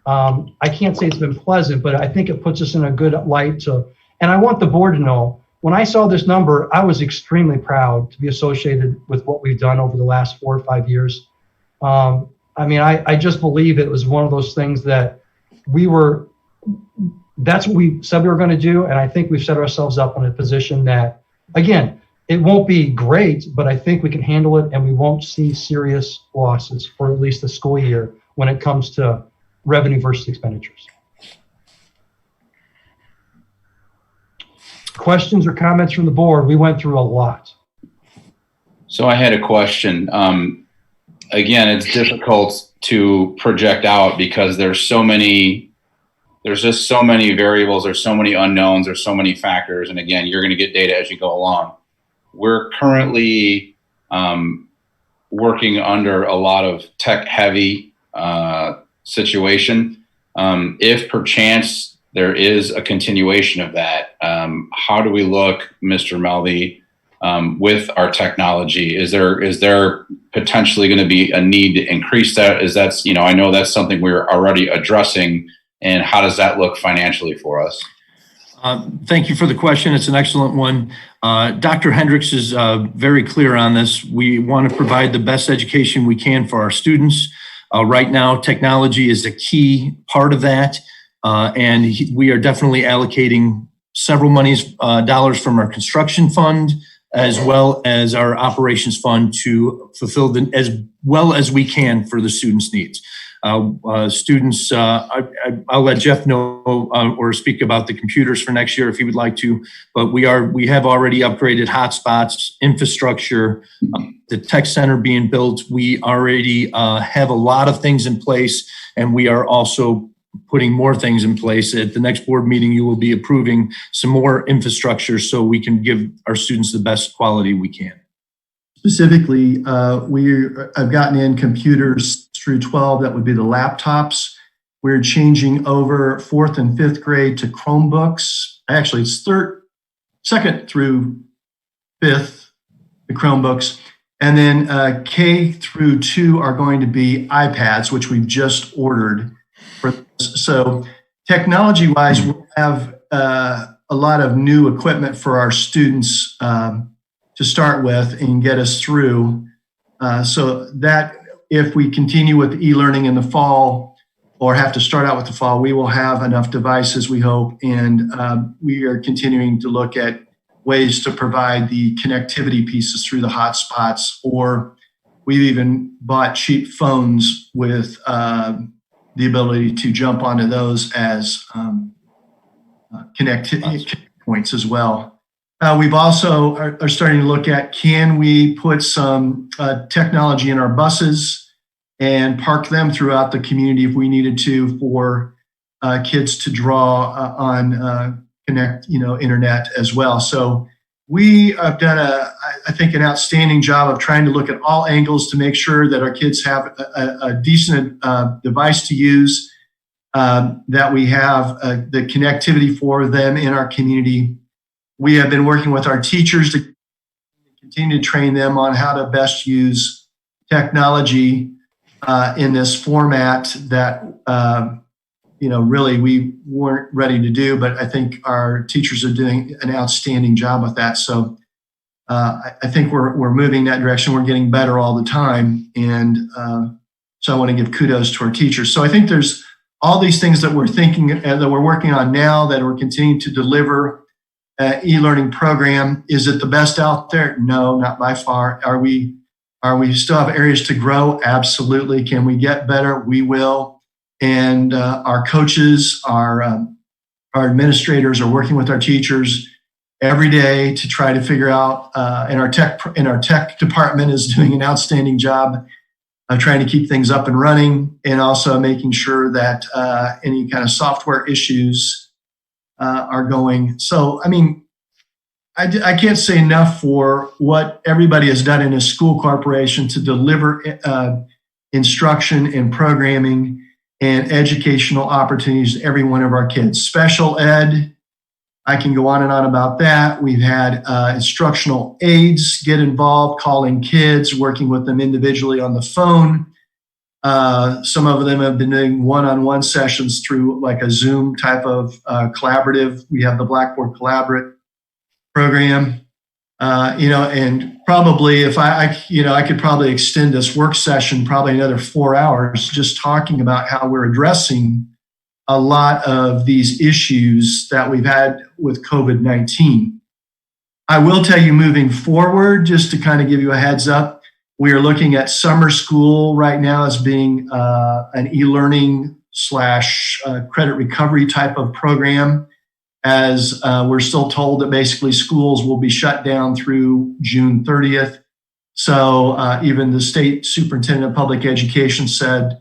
I can't say it's been pleasant, but I think it puts us in a good light and I want the board to know, when I saw this number, I was extremely proud to be associated with what we've done over the last 4 or 5 years. I just believe it was one of those things that that's what we said we were going to do. And I think we've set ourselves up in a position that, again, it won't be great, but I think we can handle it and we won't see serious losses for at least the school year when it comes to revenue versus expenditures. Questions or comments from the board? We went through a lot. So I had a question. Again, it's difficult to project out because there's just so many variables, there's so many unknowns, there's so many factors. And again, you're going to get data as you go along. We're currently working under a lot of tech heavy situation. If perchance there is a continuation of that, how do we look, Mr. Melby, with our technology? Is there potentially going to be a need to increase that? I know that's something we're already addressing, and how does that look financially for us? Thank you for the question. It's an excellent one. Dr. Hendricks is very clear on this. We want to provide the best education we can for our students. Right now, technology is a key part of that. And we are definitely allocating several dollars from our construction fund as well as our operations fund to fulfill as well as we can for the students' needs. Students, I'll let Jeff know or speak about the computers for next year if he would like to, but we have already upgraded hotspots, infrastructure, the tech center being built. We already have a lot of things in place, and we are also putting more things in place. At the next board meeting, you will be approving some more infrastructure so we can give our students the best quality we can. Specifically, I've gotten in computers through 12, that would be the laptops. We're changing over 4th and 5th grade to Chromebooks. Actually, it's 2nd through 5th, the Chromebooks. And then K through 2 are going to be iPads, which we've just ordered. So technology-wise, we'll have a lot of new equipment for our students to start with and get us through. So that if we continue with e-learning in the fall or have to start out with the fall, we will have enough devices, we hope. And we are continuing to look at ways to provide the connectivity pieces through the hotspots, or we've even bought cheap phones with the ability to jump onto those as connectivity points as well. We've also are starting to look at, can we put some technology in our buses and park them throughout the community if we needed to, for kids to draw on internet as well. So we have done I think an outstanding job of trying to look at all angles to make sure that our kids have a decent device to use, that we have the connectivity for them in our community. We have been working with our teachers to continue to train them on how to best use technology in this format that really we weren't ready to do, but I think our teachers are doing an outstanding job with that. So I think we're moving that direction. We're getting better all the time, and so I want to give kudos to our teachers. So I think there's all these things that we're thinking that we're working on now that we're continuing to deliver. E-learning program, is it the best out there? No, not by far. Are we still have areas to grow? Absolutely. Can we get better? We will. And our coaches, our administrators are working with our teachers every day to try to figure out. And our tech department is doing an outstanding job of trying to keep things up and running, and also making sure that any kind of software issues are going. So, I mean, I can't say enough for what everybody has done in a school corporation to deliver instruction and programming and educational opportunities to every one of our kids. Special ed, I can go on and on about that. We've had instructional aides get involved, calling kids, working with them individually on the phone. Some of them have been doing one-on-one sessions through like a Zoom type of collaborative. We have the Blackboard Collaborate program, and probably if I could probably extend this work session probably another 4 hours just talking about how we're addressing a lot of these issues that we've had with COVID-19. I will tell you, moving forward, just to kind of give you a heads up, we are looking at summer school right now as being an e-learning / credit recovery type of program, as we're still told that basically schools will be shut down through June 30th. So even the state superintendent of public education said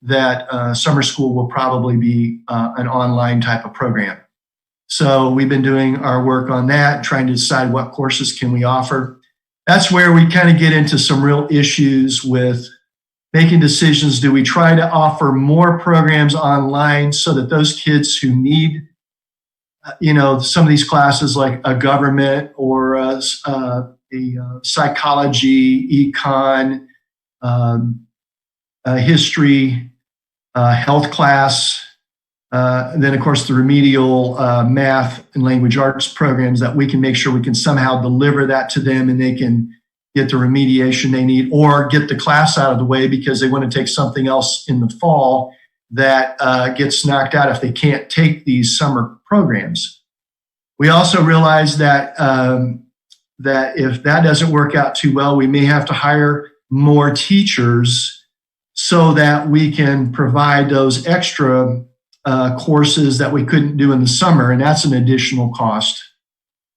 that summer school will probably be an online type of program. So we've been doing our work on that, trying to decide what courses can we offer. That's where we kind of get into some real issues with making decisions. Do we try to offer more programs online so that those kids who need, some of these classes like a government or a psychology, econ, history, health class, and then of course the remedial math and language arts programs, that we can make sure we can somehow deliver that to them and they can get the remediation they need, or get the class out of the way because they want to take something else in the fall that gets knocked out if they can't take these summer programs. We also realize that that if that doesn't work out too well, we may have to hire more teachers so that we can provide those extra courses that we couldn't do in the summer, and that's an additional cost.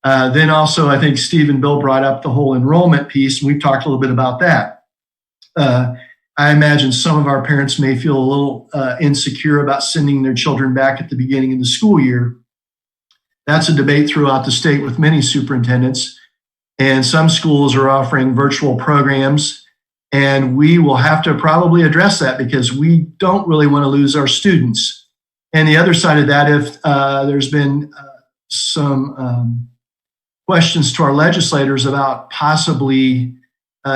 Then also, I think Steve and Bill brought up the whole enrollment piece, and we've talked a little bit about that. I imagine some of our parents may feel a little insecure about sending their children back at the beginning of the school year. That's a debate throughout the state with many superintendents, and some schools are offering virtual programs, and we will have to probably address that because we don't really want to lose our students. And the other side of that, if there's been some questions to our legislators about possibly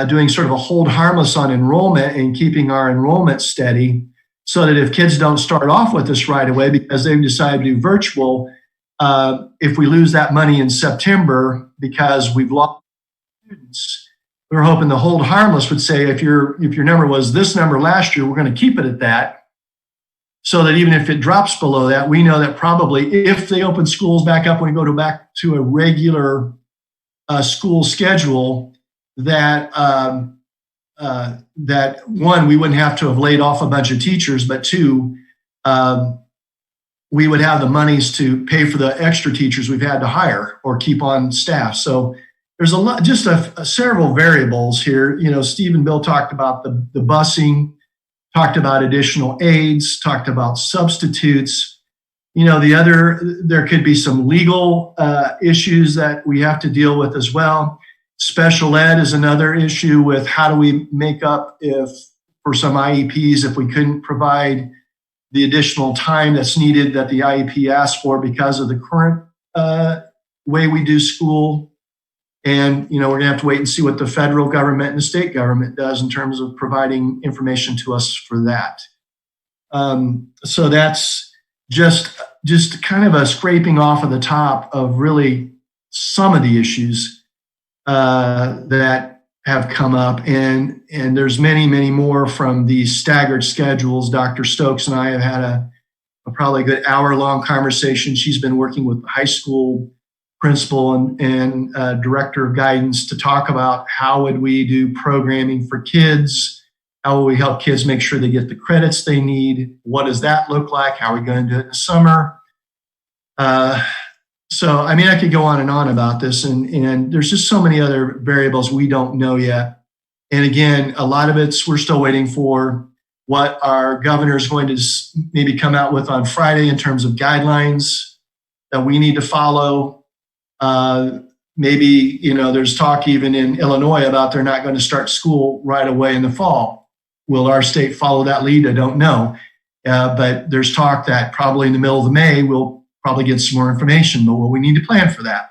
doing sort of a hold harmless on enrollment and keeping our enrollment steady, so that if kids don't start off with us right away because they've decided to do virtual, if we lose that money in September because we've lost students, we're hoping the hold harmless would say, if your number was this number last year, we're going to keep it at that. So that even if it drops below that, we know that probably if they open schools back up, when we go back to a regular school schedule, that that one, we wouldn't have to have laid off a bunch of teachers, but two, we would have the monies to pay for the extra teachers we've had to hire or keep on staff. So there's a lot, just several variables here. You know, Steve and Bill talked about the busing, talked about additional aides, talked about substitutes. You know, there could be some legal issues that we have to deal with as well. Special ed is another issue with how do we make up for some IEPs if we couldn't provide the additional time that's needed that the IEP asked for because of the current way we do school. And, you know, we're gonna have to wait and see what the federal government and the state government does in terms of providing information to us for that. So that's just kind of a scraping off of the top of really some of the issues that have come up, and there's many, many more from these staggered schedules. Dr. Stokes and I have had a probably a good hour-long conversation. She's been working with the high school principal and director of guidance to talk about how would we do programming for kids, how will we help kids make sure they get the credits they need, what does that look like, how are we going to do it in the summer. So, I mean, I could go on and on about this, and there's just so many other variables we don't know yet. And again, a lot of it's we're still waiting for what our governor is going to maybe come out with on Friday in terms of guidelines that we need to follow. Maybe, you know, there's talk even in Illinois about they're not going to start school right away in the fall. Will our state follow that lead? I don't know. But there's talk that probably in the middle of May, we'll probably get some more information, but we need to plan for that.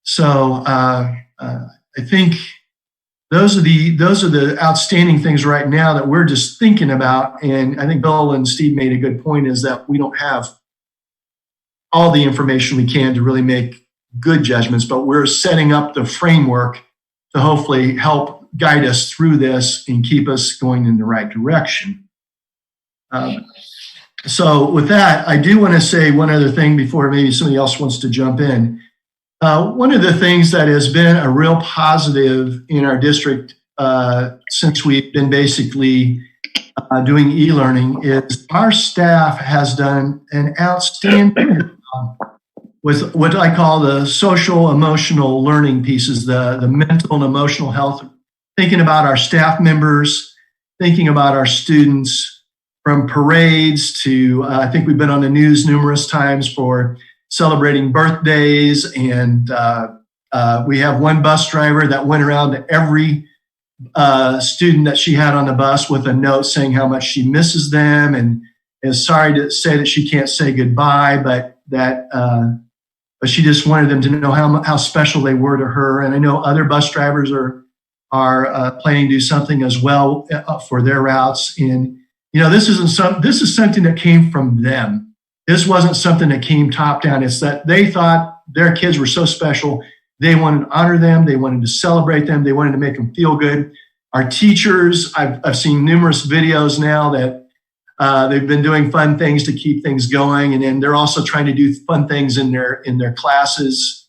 So I think those are the outstanding things right now that we're just thinking about. And I think Bill and Steve made a good point, is that we don't have all the information we can to really make good judgments, but we're setting up the framework to hopefully help guide us through this and keep us going in the right direction. So with that, I do want to say one other thing before maybe somebody else wants to jump in. One of the things that has been a real positive in our district since we've been basically doing e-learning is our staff has done an outstanding job with what I call the social emotional learning pieces, the mental and emotional health, thinking about our staff members, thinking about our students, from parades to, I think we've been on the news numerous times for celebrating birthdays. And we have one bus driver that went around to every student that she had on the bus with a note saying how much she misses them and is sorry to say that she can't say goodbye, but she just wanted them to know how special they were to her. And I know other bus drivers are planning to do something as well for their routes. And you know, this is something that came from them. This wasn't something that came top down. It's that they thought their kids were so special. They wanted to honor them. They wanted to celebrate them. They wanted to make them feel good. Our teachers, I've seen numerous videos now that they've been doing fun things to keep things going. And then they're also trying to do fun things in their classes,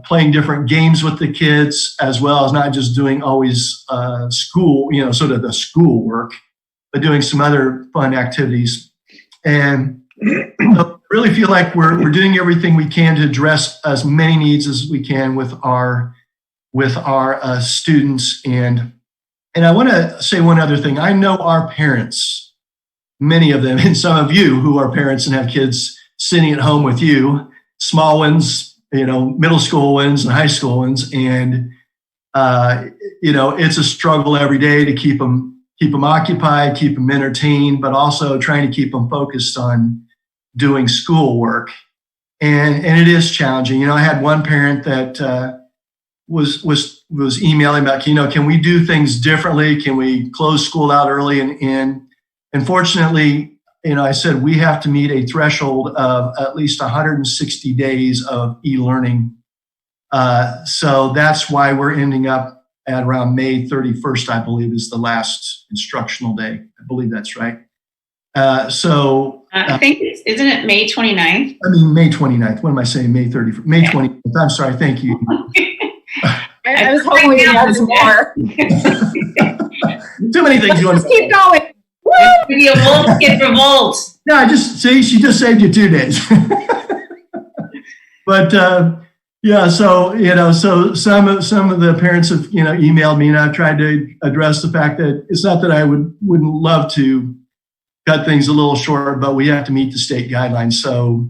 playing different games with the kids, as well as not just doing always school, you know, sort of the school work, but doing some other fun activities. And I really feel like we're doing everything we can to address as many needs as we can with our students. And I want to say one other thing. I know our parents, many of them, and some of you who are parents and have kids sitting at home with you, small ones, you know, middle school ones and high school ones. And, you know, it's a struggle every day to keep them occupied, keep them entertained, but also trying to keep them focused on doing schoolwork. And it is challenging. You know, I had one parent that was emailing about, you know, can we do things differently? Can we close school out early? And unfortunately, you know, I said we have to meet a threshold of at least 160 days of e-learning. So that's why we're ending up at around May 31st, I believe, is the last instructional day. I believe that's right. I think, isn't it May 29th? I mean, May 29th. What am I saying? May 31st. May 29th. I'm sorry. Thank you. I was hoping we could have some more. Too many things going Let's keep going. Woo! Maybe a wolf skip revolt. Yeah, she just saved you 2 days. But yeah, so so some of the parents have emailed me, and I've tried to address the fact that it's not that I wouldn't love to cut things a little short, but we have to meet the state guidelines, so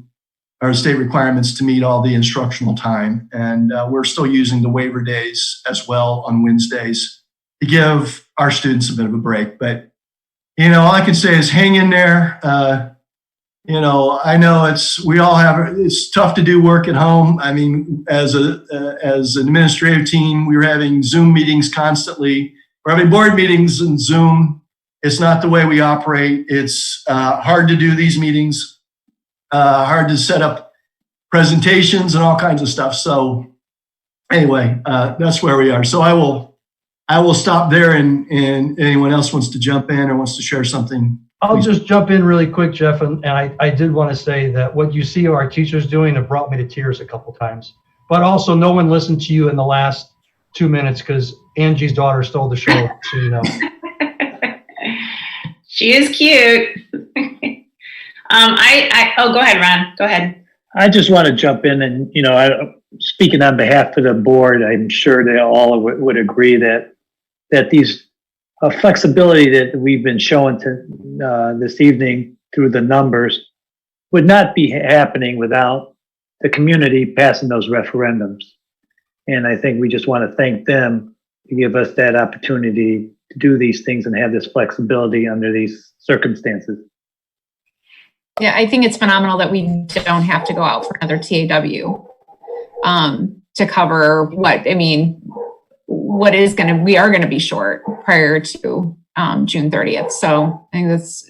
our state requirements to meet all the instructional time, and we're still using the waiver days as well on Wednesdays to give our students a bit of a break. But all I can say is hang in there. I know it's tough to do work at home. I mean, as an administrative team, we were having Zoom meetings constantly. We're having board meetings in Zoom. It's not the way we operate. It's hard to do these meetings, hard to set up presentations and all kinds of stuff. So anyway, that's where we are. So I will stop there, and anyone else wants to jump in or wants to share something. I'll just jump in really quick, Jeff, and I did want to say that what you see our teachers doing have brought me to tears a couple times. But also, no one listened to you in the last 2 minutes because Angie's daughter stole the show, so you know. She is cute. Go ahead, Ron. Go ahead. I just want to jump in and, speaking on behalf of the board, I'm sure they all would agree that these flexibility that we've been showing to this evening through the numbers would not be happening without the community passing those referendums. And I think we just want to thank them to give us that opportunity to do these things and have this flexibility under these circumstances. Yeah, I think it's phenomenal that we don't have to go out for another TAW to cover we are going to be short prior to June 30th. So I think that's.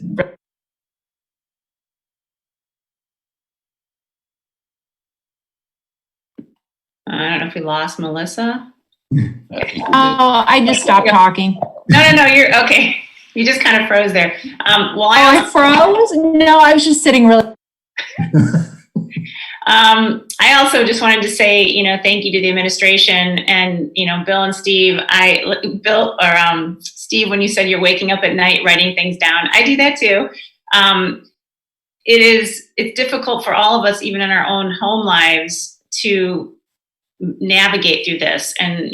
I don't know if we lost Melissa. Oh, I just stopped talking. No, you're okay. You just kind of froze there. I froze? No, I was just sitting really. I also just wanted to say, thank you to the administration and, Bill and Steve. Steve, when you said you're waking up at night writing things down, I do that too. It's difficult for all of us, even in our own home lives, to navigate through this. And,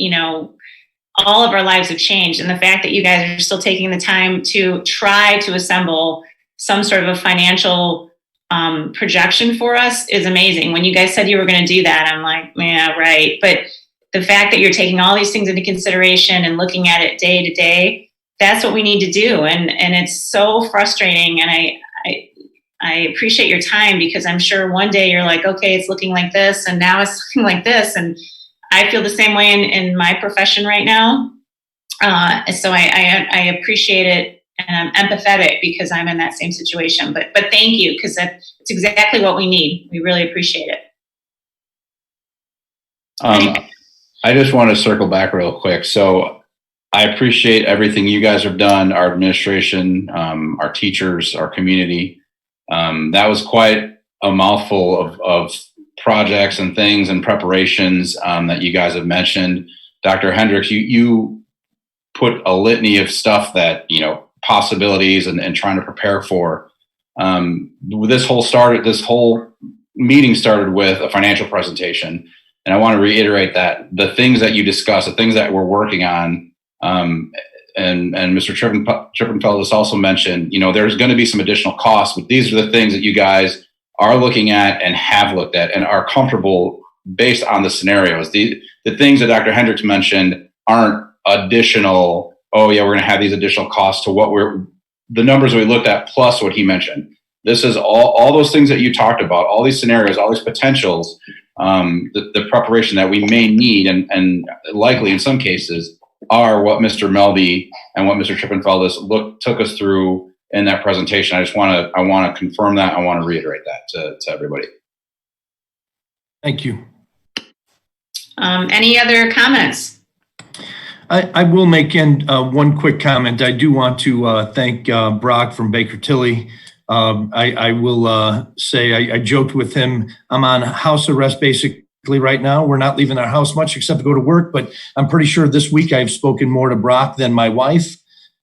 all of our lives have changed. And the fact that you guys are still taking the time to try to assemble some sort of a financial projection for us is amazing. When you guys said you were going to do that, I'm like, yeah, right. But the fact that you're taking all these things into consideration and looking at it day to day, that's what we need to do. And it's so frustrating. And I appreciate your time, because I'm sure one day you're like, okay, it's looking like this, and now it's looking like this. And I feel the same way in my profession right now. So I appreciate it, and I'm empathetic because I'm in that same situation. But thank you, because it's exactly what we need. We really appreciate it. I just want to circle back real quick. So I appreciate everything you guys have done, our administration, our teachers, our community. That was quite a mouthful of projects and things and preparations that you guys have mentioned. Dr. Hendricks, you put a litany of stuff that, possibilities and trying to prepare for. This whole meeting started with a financial presentation. And I want to reiterate that the things that you discussed, the things that we're working on, and Mr. Trippenfeld has also mentioned, there's going to be some additional costs, but these are the things that you guys are looking at and have looked at and are comfortable based on the scenarios. The things that Dr. Hendricks mentioned aren't additional, oh yeah, we're going to have these additional costs to the numbers we looked at plus what he mentioned. This is all those things that you talked about, all these scenarios, all these potentials, the preparation that we may need and likely in some cases are what Mr. Melby and what Mr. Trippenfeld took us through in that presentation. I want to confirm that. I want to reiterate that to everybody. Thank you. Any other comments? I will make one quick comment. I do want to thank Brock from Baker Tilly. I will say I joked with him. I'm on house arrest basically right now. We're not leaving our house much except to go to work, but I'm pretty sure this week I've spoken more to Brock than my wife.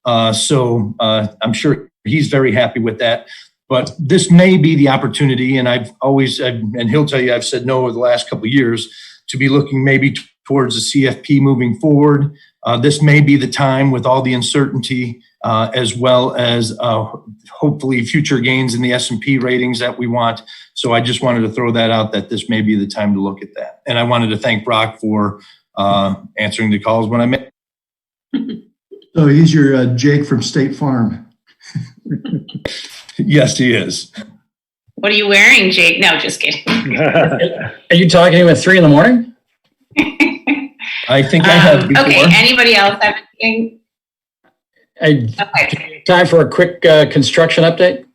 So I'm sure he's very happy with that. But this may be the opportunity, and and he'll tell you I've said no over the last couple of years, to be looking maybe towards the CFP moving forward. This may be the time with all the uncertainty, as well as hopefully future gains in the S&P ratings that we want. So I just wanted to throw that out, that this may be the time to look at that. And I wanted to thank Brock for answering the calls when I met. So he's your Jake from State Farm. Yes, he is. What are you wearing, Jake? No, just kidding. Are you talking to him at 3 a.m? I think I have before. Okay, anybody else have anything? Okay. Time for a quick construction update?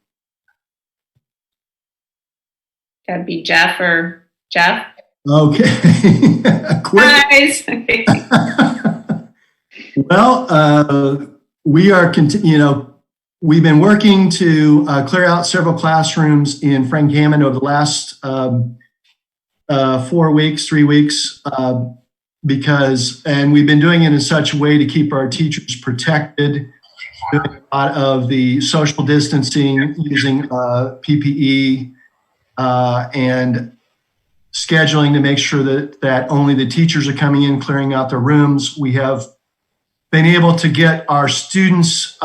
That'd be Jeff or Jeff. Okay. Quick. Guys. Well, we are, we've been working to clear out several classrooms in Frank Hammond over the last 3 weeks, and we've been doing it in such a way to keep our teachers protected, doing a lot of the social distancing, using PPE, and scheduling to make sure that only the teachers are coming in, clearing out their rooms. We have been able to get our students'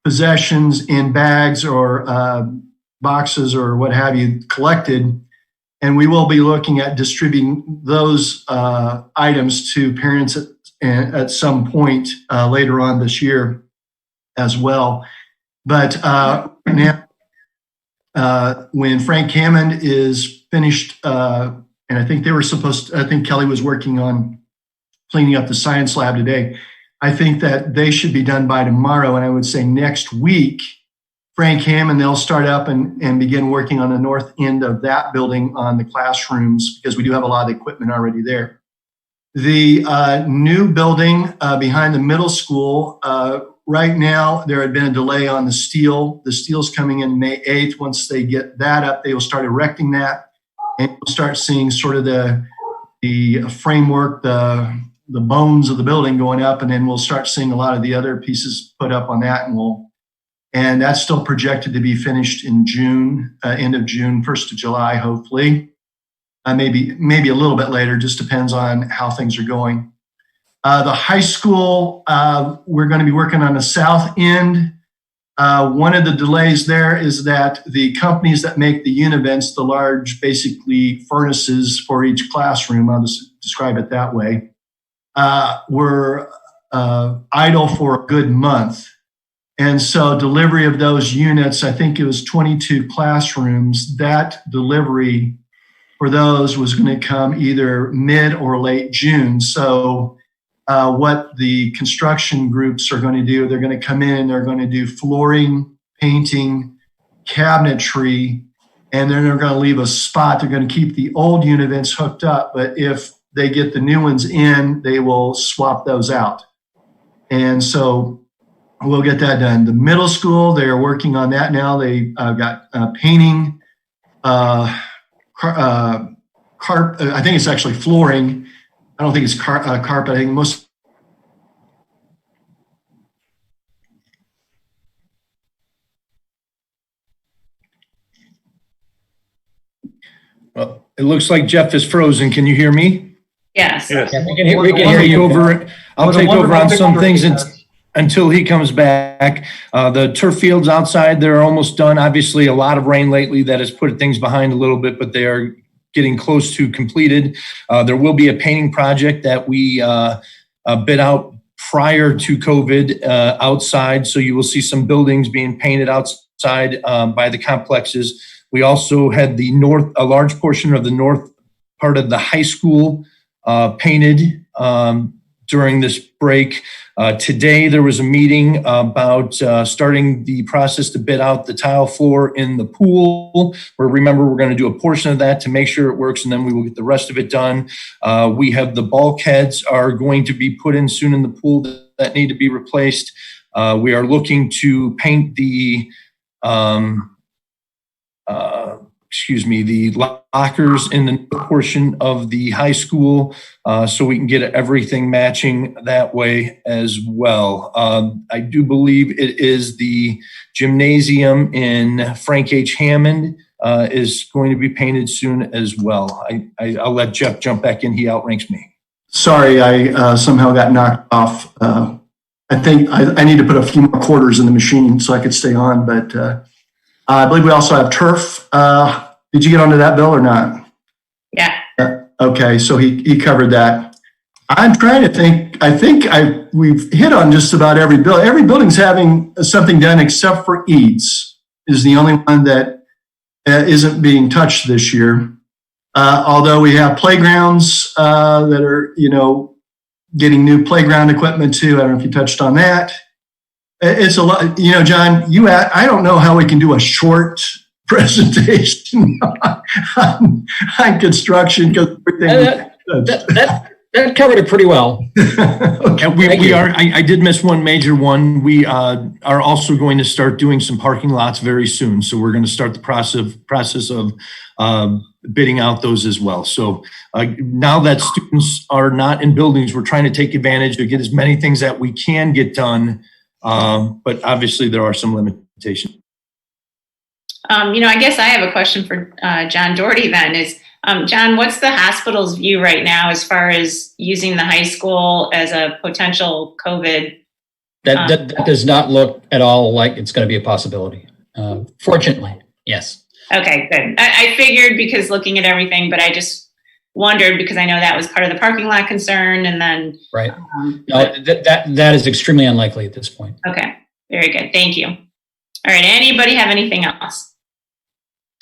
possessions in bags or boxes or what have you collected, and we will be looking at distributing those items to parents at some point later on this year as well. But now, when Frank Hammond is finished, and I think I think Kelly was working on cleaning up the science lab today. I think that they should be done by tomorrow. And I would say next week, Frank Hammond, they'll start up and begin working on the north end of that building on the classrooms, because we do have a lot of equipment already there. The new building behind the middle school, right now, there had been a delay on the steel. The steel's coming in May 8th. Once they get that up, they will start erecting that, and we'll start seeing sort of the framework, the bones of the building going up, and then we'll start seeing a lot of the other pieces put up on that, and that's still projected to be finished in June, end of June, 1st of July, hopefully. Maybe a little bit later, just depends on how things are going. The high school, we're going to be working on the south end. One of the delays there is that the companies that make the univents, the large, basically furnaces for each classroom, I'll just describe it that way, were idle for a good month. And so delivery of those units, I think it was 22 classrooms, that delivery for those was going to come either mid or late June. So what the construction groups are going to do, they're going to come in, they're going to do flooring, painting, cabinetry, and then they're going to leave a spot. They're going to keep the old univents hooked up, but if they get the new ones in, they will swap those out. And so we'll get that done. The middle school, they're working on that now. They got painting, I think it's actually flooring. I don't think it's carpet. I think most. Well, it looks like Jeff is frozen. Can you hear me? Yes. Yes. We can hear you. I'll take over on some things until he comes back. The turf fields outside, they're almost done. Obviously, a lot of rain lately that has put things behind a little bit, but they are getting close to completed. There will be a painting project that we bid out prior to COVID outside. So you will see some buildings being painted outside by the complexes. We also had a large portion of the north part of the high school painted during this break. Today, there was a meeting about starting the process to bid out the tile floor in the pool, where remember, we're going to do a portion of that to make sure it works, and then we will get the rest of it done. We have the bulkheads are going to be put in soon in the pool that need to be replaced. We are looking to paint the the lockers in the portion of the high school, so we can get everything matching that way as well. I do believe it is the gymnasium in Frank H. Hammond is going to be painted soon as well. I'll let Jeff jump back in. He outranks me. Sorry, I somehow got knocked off. I think I need to put a few more quarters in the machine so I could stay on, but I believe we also have turf. Did you get onto that, Bill, or not? Yeah. Okay, so he covered that. I'm trying to think. I think we've hit on just about every building. Every building's having something done except for Eads is the only one that isn't being touched this year. Although we have playgrounds that are, getting new playground equipment too. I don't know if you touched on that. It's a lot, John, I don't know how we can do a short presentation on construction because that covered it pretty well. Okay. We are, I did miss one major one. We are also going to start doing some parking lots very soon. So we're going to start the process of bidding out those as well. So now that students are not in buildings, we're trying to take advantage of get as many things that we can get done. But obviously there are some limitations. I guess I have a question for John Doherty then is, John, what's the hospital's view right now as far as using the high school as a potential COVID? That does not look at all like it's going to be a possibility. Fortunately, yes. Okay, good. I figured because looking at everything, but I just wondered because I know that was part of the parking lot concern and then. Right. No, that is extremely unlikely at this point. Okay, very good. Thank you. All right, anybody have anything else?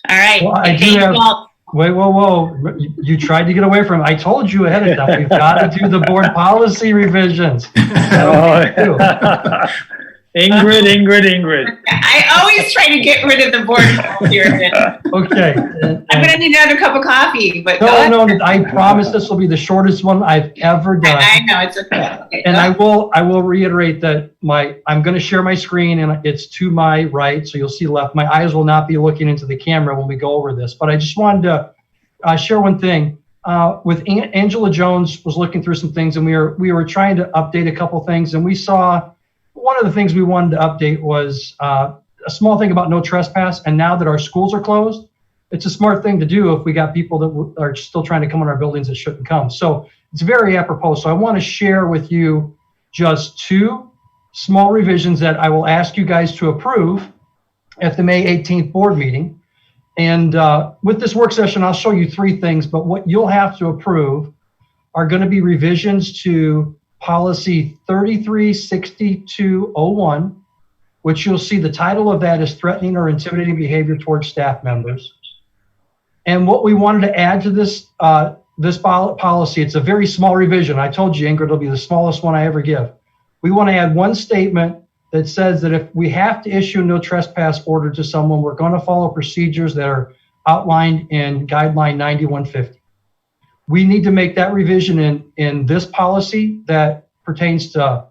All right. Well, I do have, wait, whoa. You tried to get away from it. I told you ahead of time, we've got to do the board policy revisions. Ingrid. I always try to get rid of the board policy revision. Okay. I'm going to need another cup of coffee, but no, I promise this will be the shortest one I've ever done. I know, it's okay. And I will reiterate that I'm going to share my screen and it's to my right, so you'll see left. My eyes will not be looking into the camera when we go over this, but I just wanted to share one thing. With Angela Jones was looking through some things and we were trying to update a couple things and we saw one of the things we wanted to update was a small thing about no trespass. And now that our schools are closed, it's a smart thing to do if we got people that are still trying to come in our buildings that shouldn't come. So it's very apropos. So I want to share with you just two small revisions that I will ask you guys to approve at the May 18th board meeting. And with this work session, I'll show you three things, but what you'll have to approve are going to be revisions to Policy 336201, which you'll see the title of that is threatening or intimidating behavior towards staff members. And what we wanted to add to this policy, it's a very small revision. I told you, Ingrid, it'll be the smallest one I ever give. We want to add one statement that says that if we have to issue a no trespass order to someone, we're going to follow procedures that are outlined in Guideline 9150. We need to make that revision in this policy that pertains to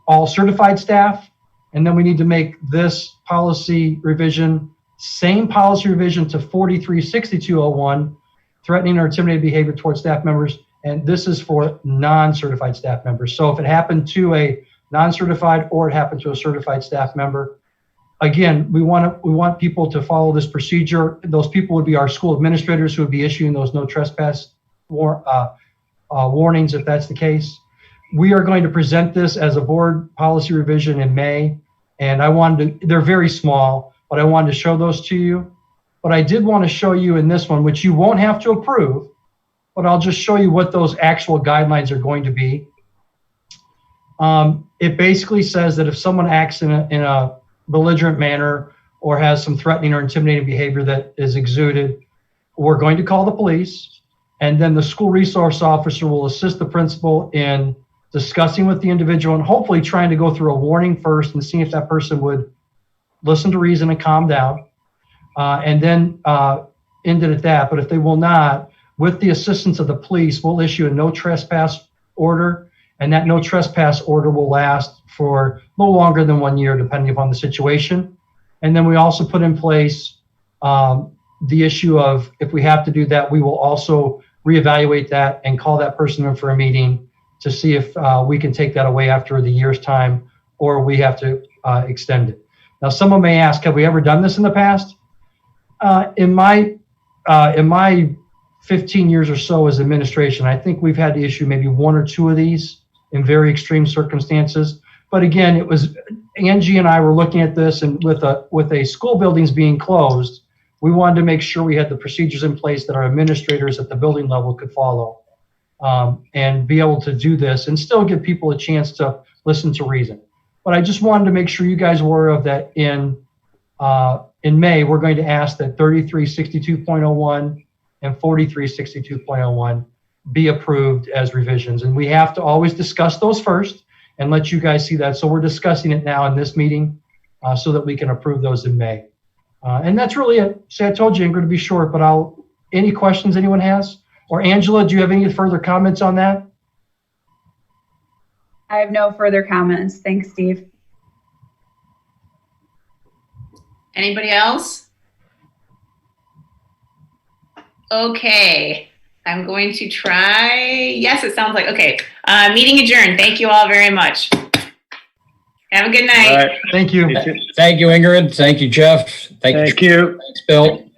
all certified staff. And then we need to make this policy revision, same policy revision to 436201, threatening or intimidating behavior towards staff members. And this is for non-certified staff members. So if it happened to a non-certified or it happened to a certified staff member, again, we want people to follow this procedure. Those people would be our school administrators who would be issuing those no trespass warnings if that's the case. We are going to present this as a board policy revision in May, and they're very small, but I wanted to show those to you. But I did want to show you in this one, which you won't have to approve, but I'll just show you what those actual guidelines are going to be. It basically says that if someone acts in a belligerent manner or has some threatening or intimidating behavior that is exuded, we're going to call the police. And then the school resource officer will assist the principal in discussing with the individual and hopefully trying to go through a warning first and see if that person would listen to reason and calm down. And then end it at that. But if they will not, with the assistance of the police, we'll issue a no trespass order. And that no trespass order will last for no longer than 1 year, depending upon the situation. And then we also put in place the issue of if we have to do that, we will also reevaluate that and call that person in for a meeting to see if we can take that away after the year's time, or we have to extend it. Now, someone may ask, have we ever done this in the past? In my 15 years or so as administration, I think we've had to issue maybe one or two of these in very extreme circumstances. But again, it was Angie and I were looking at this, and with a school buildings being closed, we wanted to make sure we had the procedures in place that our administrators at the building level could follow, and be able to do this and still give people a chance to listen to reason. But I just wanted to make sure you guys were aware of that. In May, we're going to ask that 3362.01 and 4362.01 be approved as revisions. And we have to always discuss those first and let you guys see that. So we're discussing it now in this meeting so that we can approve those in May. And that's really it. See, I told you I'm going to be short, but any questions anyone has? Or Angela, do you have any further comments on that? I have no further comments. Thanks, Steve. Anybody else? Okay, I'm going to try. Yes, it sounds like, okay. Meeting adjourned. Thank you all very much. Have a good night. All right. Thank you. Thank you, Ingrid. Thank you, Jeff. Thank you. Thanks, Bill.